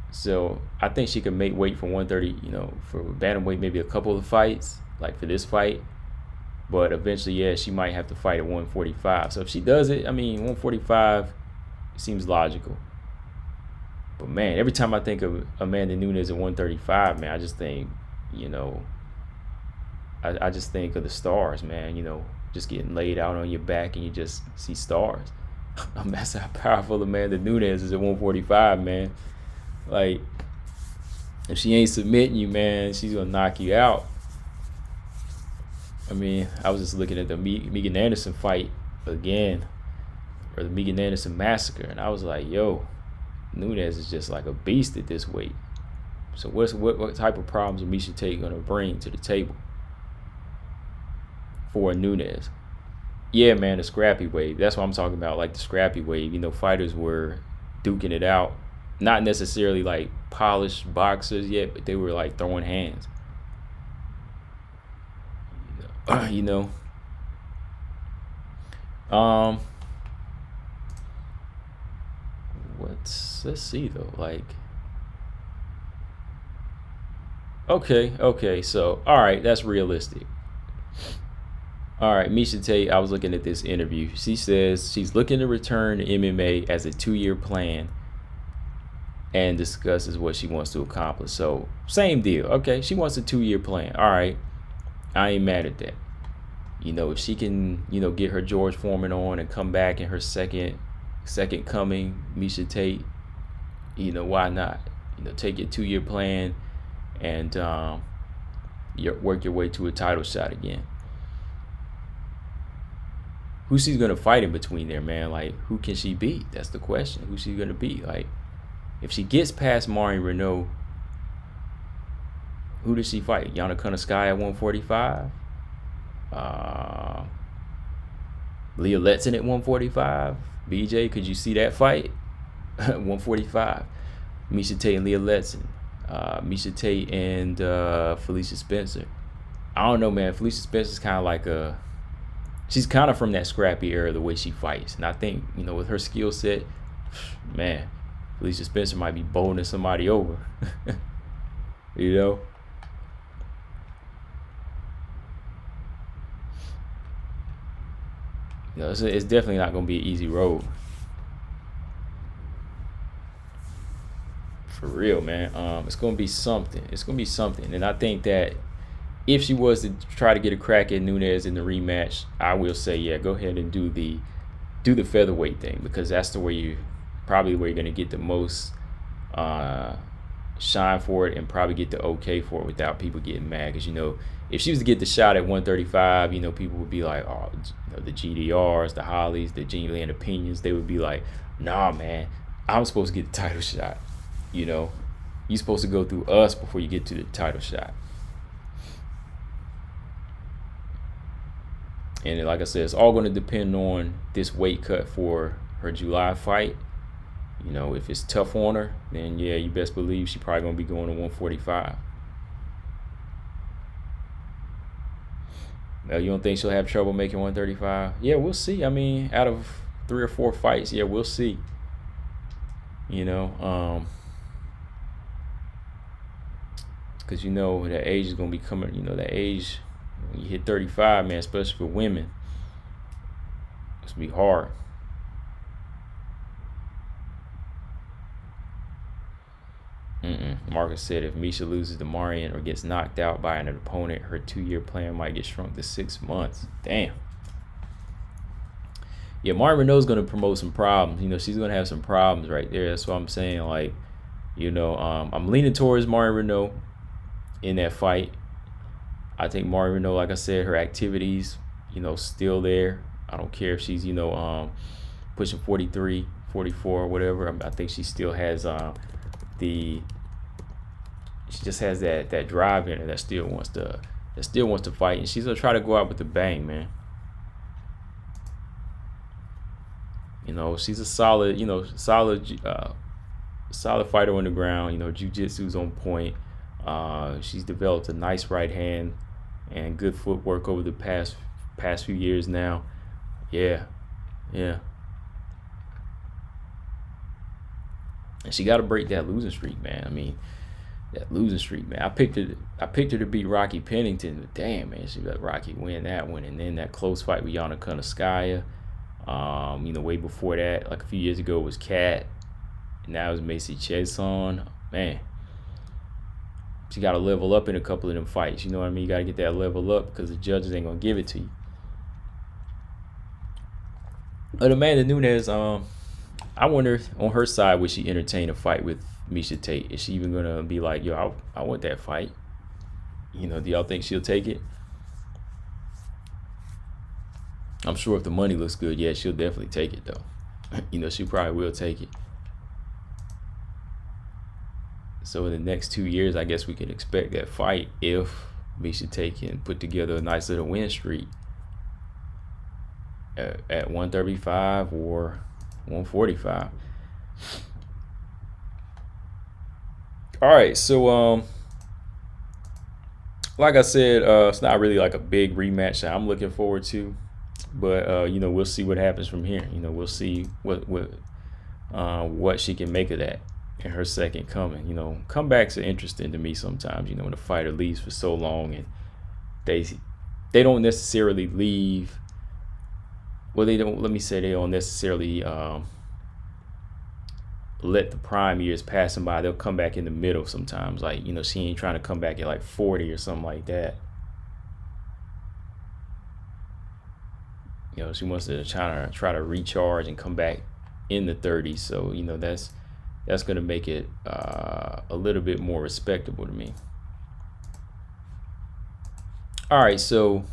So I think she could make weight for 130, you know, for bantamweight, maybe a couple of fights, like for this fight. But eventually, yeah, she might have to fight at 145. So if she does it, I mean, 145 seems logical. But man, every time I think of Amanda Nunes at 135, man, I just think, you know, I just think of the stars, man. You know, just getting laid out on your back and you just see stars. I mean, that's how powerful Amanda Nunes is at 145, man. Like, if she ain't submitting you, man, she's gonna knock you out. I mean, I was just looking at the Megan Anderson fight again, or the Megan Anderson massacre, and I was like, yo, Nunes is just like a beast at this weight. So what type of problems is Miesha Tate gonna bring to the table for Nunes? Yeah, man, the scrappy wave. That's what I'm talking about, like the scrappy wave. You know, fighters were duking it out. Not necessarily like polished boxers yet, but they were like throwing hands. You know. Let's see though. Like, okay. So, all right, that's realistic. All right, Miesha Tate, I was looking at this interview. She says she's looking to return to MMA as a 2-year plan and discusses what she wants to accomplish. So, same deal. Okay, she wants a 2-year plan. All right, I ain't mad at that. You know, if she can, you know, get her George Foreman on and come back in her second coming, Miesha Tate, you know, why not? You know, take your 2-year plan and work your way to a title shot again. Who she's gonna fight in between there, man? Like, who can she beat? That's the question. Who she's gonna beat? Like, if she gets past Mari Renault, who does she fight? Yana Kunitskaya at 145? Leah Letson at 145? BJ, could you see that fight? 145. Miesha Tate and Leah Letson. Miesha Tate and Felicia Spencer. I don't know, man. Felicia Spencer's kind of like she's kind of from that scrappy era, the way she fights. And I think, you know, with her skill set, man, Felicia Spencer might be bowling somebody over. You know? You know, it's definitely not going to be an easy road. For real, man. It's going to be something. It's going to be something. And I think that if she was to try to get a crack at Nunes in the rematch, I will say, yeah, go ahead and do the featherweight thing, because that's the way you're going to get the most shine for it and probably get the okay for it without people getting mad. Because, you know, if she was to get the shot at 135, you know, people would be like, oh, you know, the GDRs, the Hollies, the Genuine Opinions, they would be like, nah, man, I'm supposed to get the title shot. You know, you're supposed to go through us before you get to the title shot. And like I said, it's all going to depend on this weight cut for her July fight. You know, if it's tough on her, then yeah, you best believe she's probably going to be going to 145. Now, you don't think she'll have trouble making 135? Yeah, we'll see. I mean, out of 3 or 4 fights, yeah, we'll see. You know, because, you know, that age is going to be coming, you know, that age, when you hit 35, man, especially for women, it's going to be hard. Marcus said if Misha loses to Marion or gets knocked out by an opponent, her 2-year plan might get shrunk to 6 months. Damn. Yeah, Marion Renault's going to promote some problems. You know, she's going to have some problems right there. That's what I'm saying. Like, you know, I'm leaning towards Marion Renault in that fight. I think Marion Renault, like I said, her activities, you know, still there. I don't care if she's, you know, pushing 43, 44 or whatever. I think she still has she just has that drive in her that still wants to fight, and she's gonna try to go out with a bang, man. You know, she's a solid fighter on the ground. You know, jiu-jitsu's on point. She's developed a nice right hand and good footwork over the past few years now. Yeah. And she got to break that losing streak, man. I mean, that losing streak, man. I picked her to beat Rocky Pennington, but damn, man, she let Rocky win that one. And then that close fight with Yana Kunitskaya. You know, way before that, like a few years ago, it was Kat. And now it's Macy Chiasson. Man, she got to level up in a couple of them fights. You know what I mean? You got to get that level up because the judges ain't going to give it to you. But Amanda Nunes, I wonder on her side, would she entertain a fight with Miesha Tate? Is she even going to be like, yo, I want that fight? You know, do y'all think she'll take it? I'm sure if the money looks good, yeah, she'll definitely take it, though. You know, she probably will take it. So in the next 2 years, I guess we can expect that fight if Miesha Tate can put together a nice little win streak at 135 or 145. All right, so like I said, it's not really like a big rematch that I'm looking forward to, but you know, we'll see what happens from here. You know, we'll see what she can make of that in her second coming. You know, comebacks are interesting to me sometimes. You know, when a fighter leaves for so long and they don't necessarily leave. Well, they don't. Let me say they don't necessarily let the prime years pass them by. They'll come back in the middle sometimes. Like, you know, she ain't trying to come back at like 40 or something like that. You know, she wants to try to recharge and come back in the 30s. So, you know, that's going to make it a little bit more respectable to me. All right, so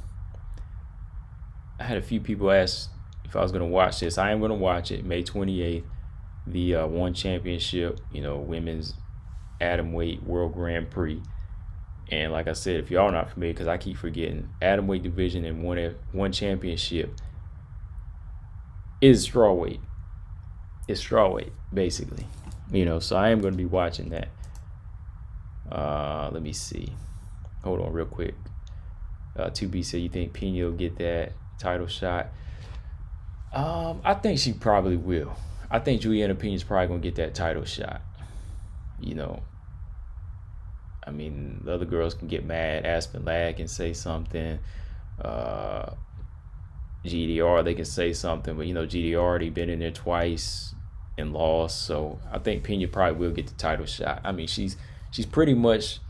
I had a few people ask if I was going to watch this. I am going to watch it May 28th, the One Championship, you know, women's atomweight world Grand Prix. And like I said, if y'all not familiar, because I keep forgetting, atomweight division and one championship is strawweight. It's strawweight, basically. You know, so I am going to be watching that. Let me see. Hold on real quick. 2B said, you think Pena will get that title shot? I think she probably will. I think Juliana Pena's probably going to get that title shot. You know, I mean, the other girls can get mad. Aspen Ladd can say something. GDR, they can say something. But, you know, GDR already been in there twice and lost. So I think Pena probably will get the title shot. I mean, she's pretty much,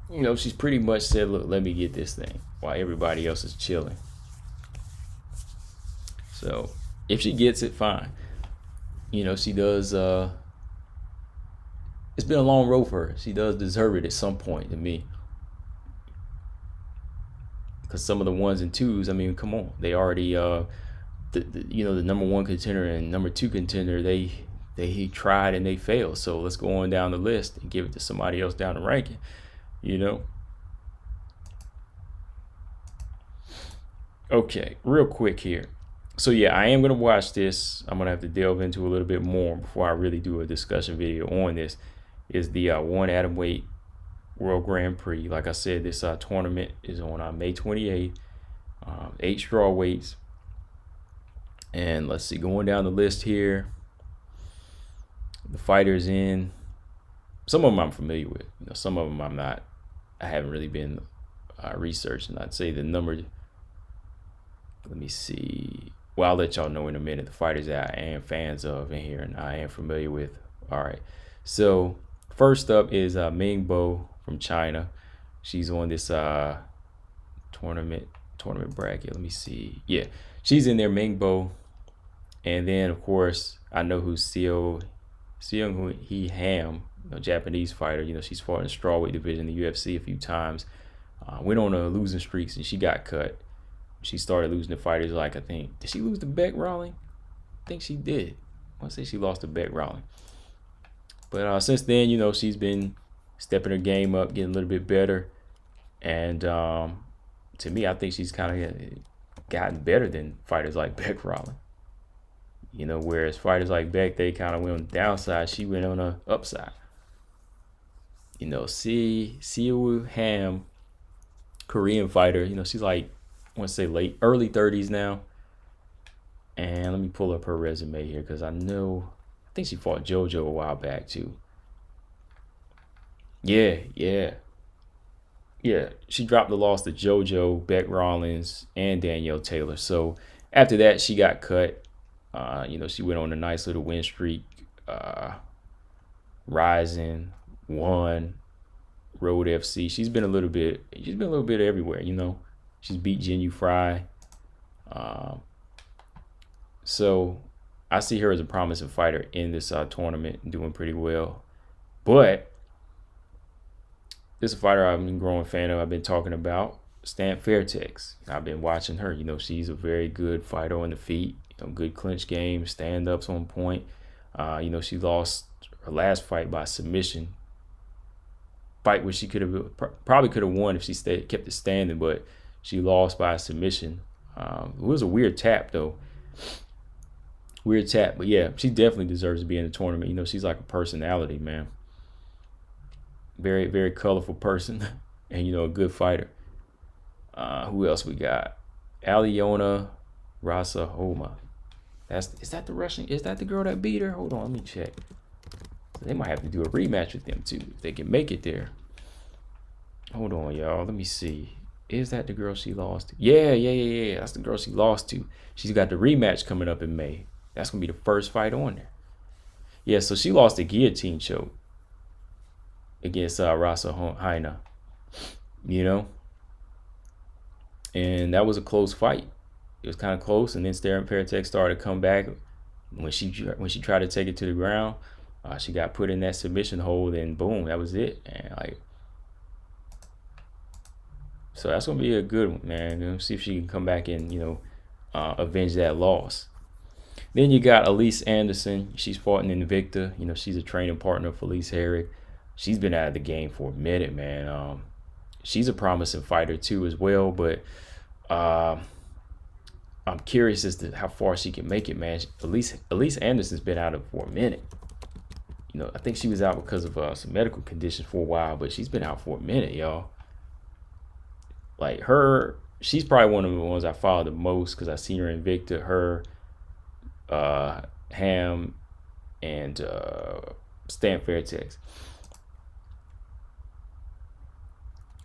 you know, she's pretty much said, look, let me get this thing while everybody else is chilling. So if she gets it, fine. You know, she does. It's been a long road for her. She does deserve it at some point to me. Because some of the ones and twos, I mean, come on. They already, you know, the number one contender and number two contender, they tried and they failed. So let's go on down the list and give it to somebody else down the ranking, you know. Okay, real quick here. So yeah, I am going to watch this. I'm going to have to delve into a little bit more before I really do a discussion video on this. Is the one atomweight world Grand Prix. Like I said, this tournament is on May 28th. 8 strawweights. And let's see, going down the list here, the fighters in. Some of them I'm familiar with. You know, some of them I'm not. I haven't really been researching. I'd say the number. Let me see. Well, I'll let y'all know in a minute the fighters that I am fans of in here and I am familiar with. All right. So first up is Ming Bo from China. She's on this tournament bracket. Let me see. Yeah, she's in there, Ming Bo. And then of course I know who Seung Hee Ham, Japanese fighter. She's fought in the strawweight division in the UFC a few times. Went on a losing streak and she got cut. She started losing to fighters like, I think, did she lose to Beck Rawling? I think she did. I want to say she lost to Beck Rawling. But since then, she's been stepping her game up, getting a little bit better. And to me, I think she's kind of gotten better than fighters like Beck Rawling. Whereas fighters like Beck, they kind of went on the downside. She went on the upside. Seung Ham, Korean fighter. She's like, I want to say early 30s now. And let me pull up her resume here because I think she fought JoJo a while back too. Yeah. She dropped the loss to JoJo, Beck Rawlings, and Danielle Taylor. So after that, she got cut. She went on a nice little win streak. Rising, won, Road FC. She's been a little bit everywhere. She's beat Jinyu Fry. So I see her as a promising fighter in this tournament, doing pretty well. But this is a fighter I've been a growing fan of. I've been talking about, Stan Fairtex. I've been watching her. She's a very good fighter on the feet. Good clinch game, stand-ups on point. She lost her last fight by submission. Fight which she probably could have won if she kept it standing, but she lost by submission. It was a weird tap though. But yeah, she definitely deserves to be in the tournament. She's like a personality, man. Very, very colorful person, and a good fighter. Who else we got? Aliona Rasahoma. Is that the Russian? Is that the girl that beat her? Hold on, let me check. They might have to do a rematch with them too if they can make it there. Hold on, y'all. Let me see. Is that the girl she lost to? Yeah. That's the girl she lost to. She's got the rematch coming up in May. That's gonna be the first fight on there. Yeah, so she lost a guillotine choke against Rasahoma. And that was a close fight. It was kind of close, and then Stan Fairtex started to come back. When she tried to take it to the ground, she got put in that submission hold, and boom, that was it. And so that's gonna be a good one, man. See if she can come back and avenge that loss. Then you got Elise Anderson. She's fought in Invicta. She's a training partner for Elise Herrick. She's been out of the game for a minute, man. She's a promising fighter too as well, but I'm curious as to how far she can make it, man. Elise Anderson's been out for a minute. I think she was out because of some medical conditions for a while, but she's been out for a minute, y'all. Like she's probably one of the ones I follow the most because I seen her in Invicta. Her, Ham, and Stan Fairtex.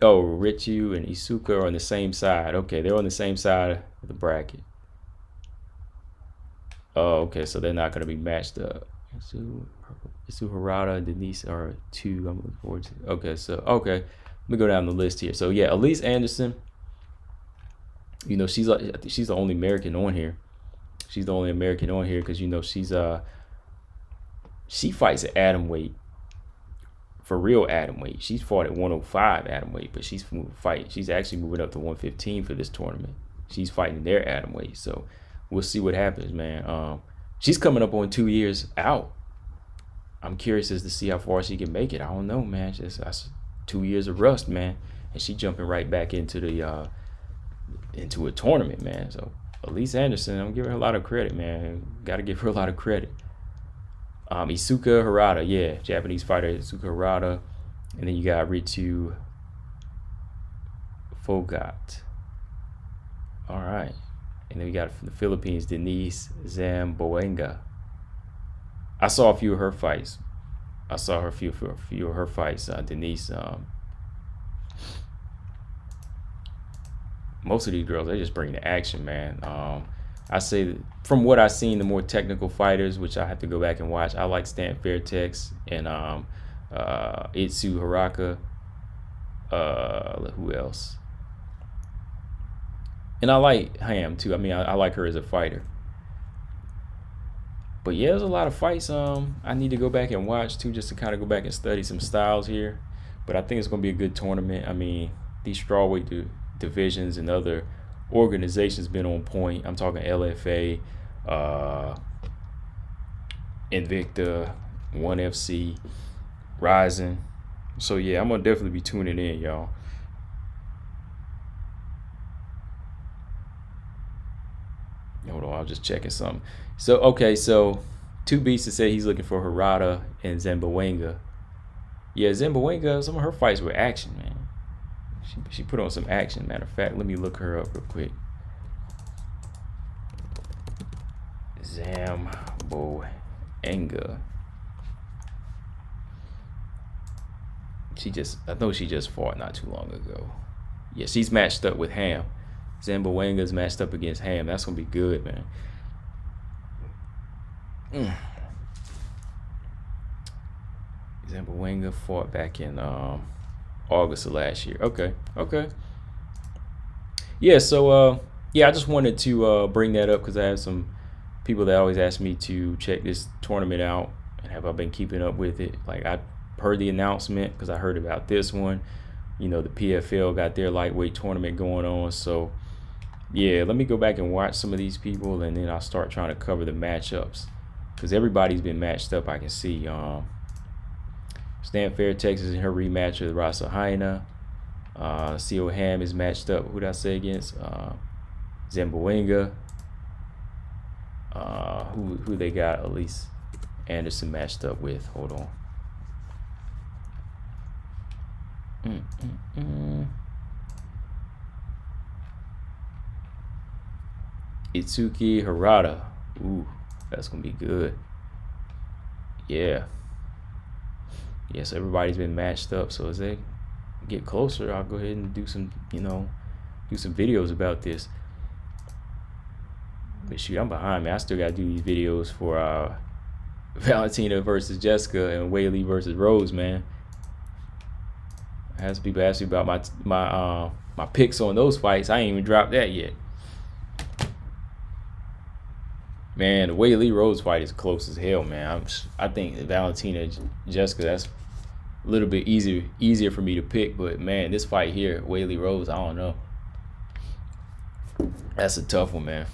Oh, Richu and Isuka are on the same side. Okay, they're on the same side of the bracket. Oh, okay, so they're not going to be matched up. Isu Harada and Denise are two. I'm looking forward to. Okay, let me go down the list here. So yeah, Elise Anderson. She's the only American on here. She's the only American on here because she fights at atom weight. For real atom weight. She's fought at 105 atom weight, but she's actually moving up to 115 for this tournament. She's fighting their atom weight, so we'll see what happens, man. She's coming up on 2 years out. I'm curious as to see how far she can make it. I don't know, man. That's 2 years of rust, man, and she jumping right back into a tournament, man. So Elise Anderson, I'm giving her a lot of credit, man. Got to give her a lot of credit. Isuka Harada, yeah, Japanese fighter Isuka Harada, and then you got Ritu Fogat. All right, and then we got from the Philippines Denise Zamboanga. I saw a few of her fights. Denise. Most of these girls, they just bring the action, man. I say that from what I've seen, the more technical fighters, which I have to go back and watch, I like Stan Fairtex and Itsu Haraka. Who else? And I like Ham too. I mean, I like her as a fighter. But yeah, there's a lot of fights I need to go back and watch too, just to kind of go back and study some styles here. But I think it's going to be a good tournament. I mean, these strawweight divisions and other organizations been on point. I'm talking LFA, Invicta, ONE FC, Rising. So yeah, I'm going to definitely be tuning in, y'all. Hold on, I was just checking something. So, okay, so Two Beasts said he's looking for Harada and Zamboanga. Yeah, Zamboanga, some of her fights were action, man. She put on some action. Matter of fact, let me look her up real quick. Zamboanga. I know she just fought not too long ago. Yeah, she's matched up with Ham. Zamboanga's matched up against Ham. That's gonna be good, man. Zamboanga fought back in August of last year. Okay. Yeah, so yeah, I just wanted to bring that up because I have some people that always ask me to check this tournament out and have I been keeping up with it. Like, I heard the announcement because I heard about this one. You know, the PFL got their lightweight tournament going on, so yeah, let me go back and watch some of these people, and then I'll start trying to cover the matchups because everybody's been matched up. I can see Stan Fair, Texas, in her rematch with Rasa Haina. CO Ham is matched up. Who did I say against? Zamboanga. Who they got? Elise Anderson matched up with. Hold on. Itsuki Harada. Ooh, that's gonna be good. Yeah. Yes, everybody's been matched up. So as they get closer, I'll go ahead and do some, do some videos about this. But shoot, I'm behind, man. I still gotta do these videos for Valentina versus Jessica and Whaley versus Rose, man. As people ask me about my picks on those fights, I ain't even dropped that yet. Man, the Whaley Rose fight is close as hell, man. I think Valentina Jessica, that's a little bit easier for me to pick, but man, this fight here, Whaley Rose, I don't know. That's a tough one, man.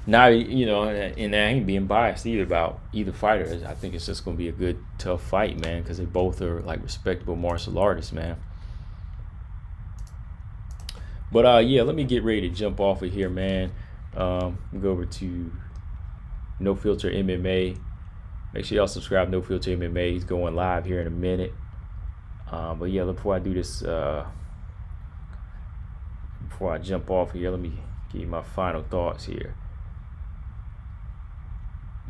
Now, and I ain't being biased either about either fighter. I think it's just going to be a good, tough fight, man, because they both are, like, respectable martial artists, man. But, yeah, let me get ready to jump off of here, man. Go over to No Filter MMA. Make sure y'all subscribe to No Filter MMA. He's going live here in a minute. But, yeah, before I do this, before I jump off here, let me give you my final thoughts here.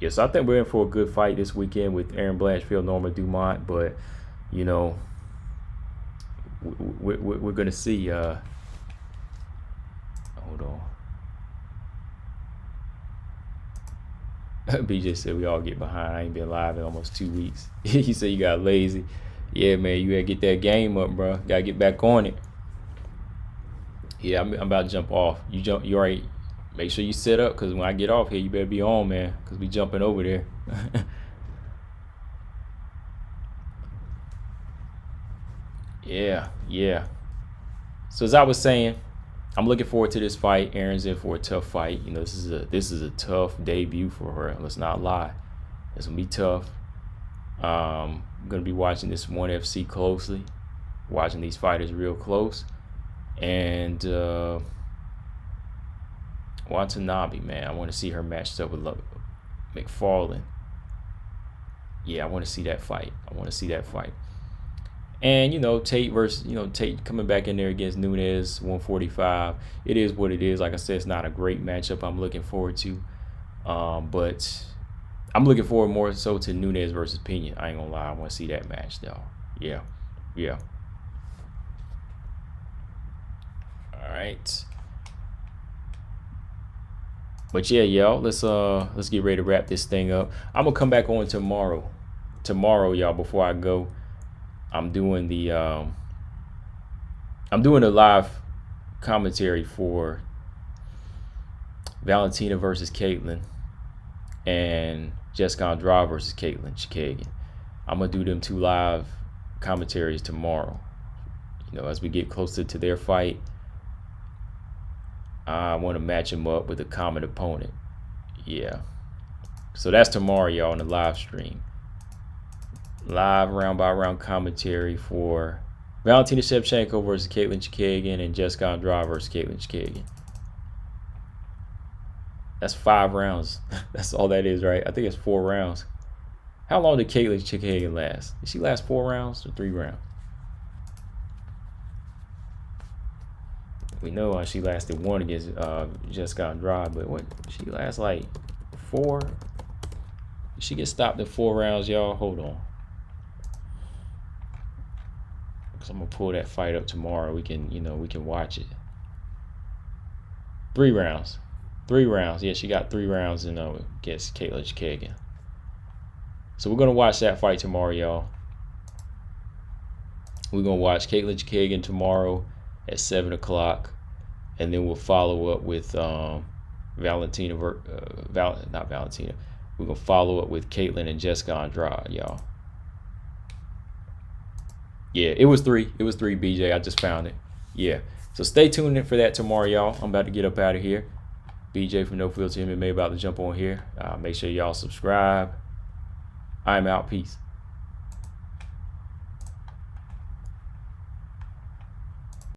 Yes, I think we're in for a good fight this weekend with Aaron Blanchfield, Norma Dumont, but we're gonna see. Hold on. BJ said we all get behind. I ain't been live in almost 2 weeks. He said you got lazy. Yeah, man, you gotta get that game up, bro. Gotta get back on it. Yeah, I'm about to jump off. You already. Make sure you set up, because when I get off here, you better be on, man, because we jumping over there. Yeah. So as I was saying, I'm looking forward to this fight. Aaron's in for a tough fight. This is a tough debut for her. Let's not lie. It's gonna be tough. I'm gonna be watching this ONE FC closely, watching these fighters real close, and Watanabe, man, I want to see her matched up with McFarlane. Yeah, I want to see that fight. And Tate versus Tate coming back in there against Nunes, 145. It is what it is. Like I said, it's not a great matchup I'm looking forward to, but I'm looking forward more so to Nunes versus Pena. I ain't gonna lie, I want to see that match though. Yeah. All right. But yeah, y'all, let's get ready to wrap this thing up. I'm gonna come back on tomorrow. Tomorrow, y'all, before I go, I'm doing the live commentary for Valentina versus Caitlin and Jessica Andrade versus Caitlin Chikagian. I'm gonna do them 2 live commentaries tomorrow. You know, as we get closer to their fight, I want to match them up with a common opponent. Yeah. So that's tomorrow, y'all, on the live stream. Live round by round commentary for Valentina Shevchenko versus Caitlin Chikagian and Jessica Andrade versus Caitlin Chikagian. That's 5 rounds. That's all that is, right? I think it's 4 rounds. How long did Caitlin Chikagian last? Did she last 4 rounds or 3 rounds? We know she lasted 1 against Jessica Andrade, but what, she last like 4? Did she get stopped in 4 rounds, y'all? Hold on. Cause I'm gonna pull that fight up tomorrow. We can, we can watch it. 3 rounds. 3 rounds. Yeah, she got 3 rounds in against Caitlin Chikagian. So we're gonna watch that fight tomorrow, y'all. We're gonna watch Caitlin Chikagian tomorrow at 7 o'clock, and then we'll follow up with Valentina. Not Valentina. We're gonna follow up with Caitlin and Jessica Andrade, y'all. Yeah, it was 3. It was 3, BJ. I just found it. Yeah. So stay tuned in for that tomorrow, y'all. I'm about to get up out of here. BJ from No Filter MMA about to jump on here. Make sure y'all subscribe. I'm out. Peace.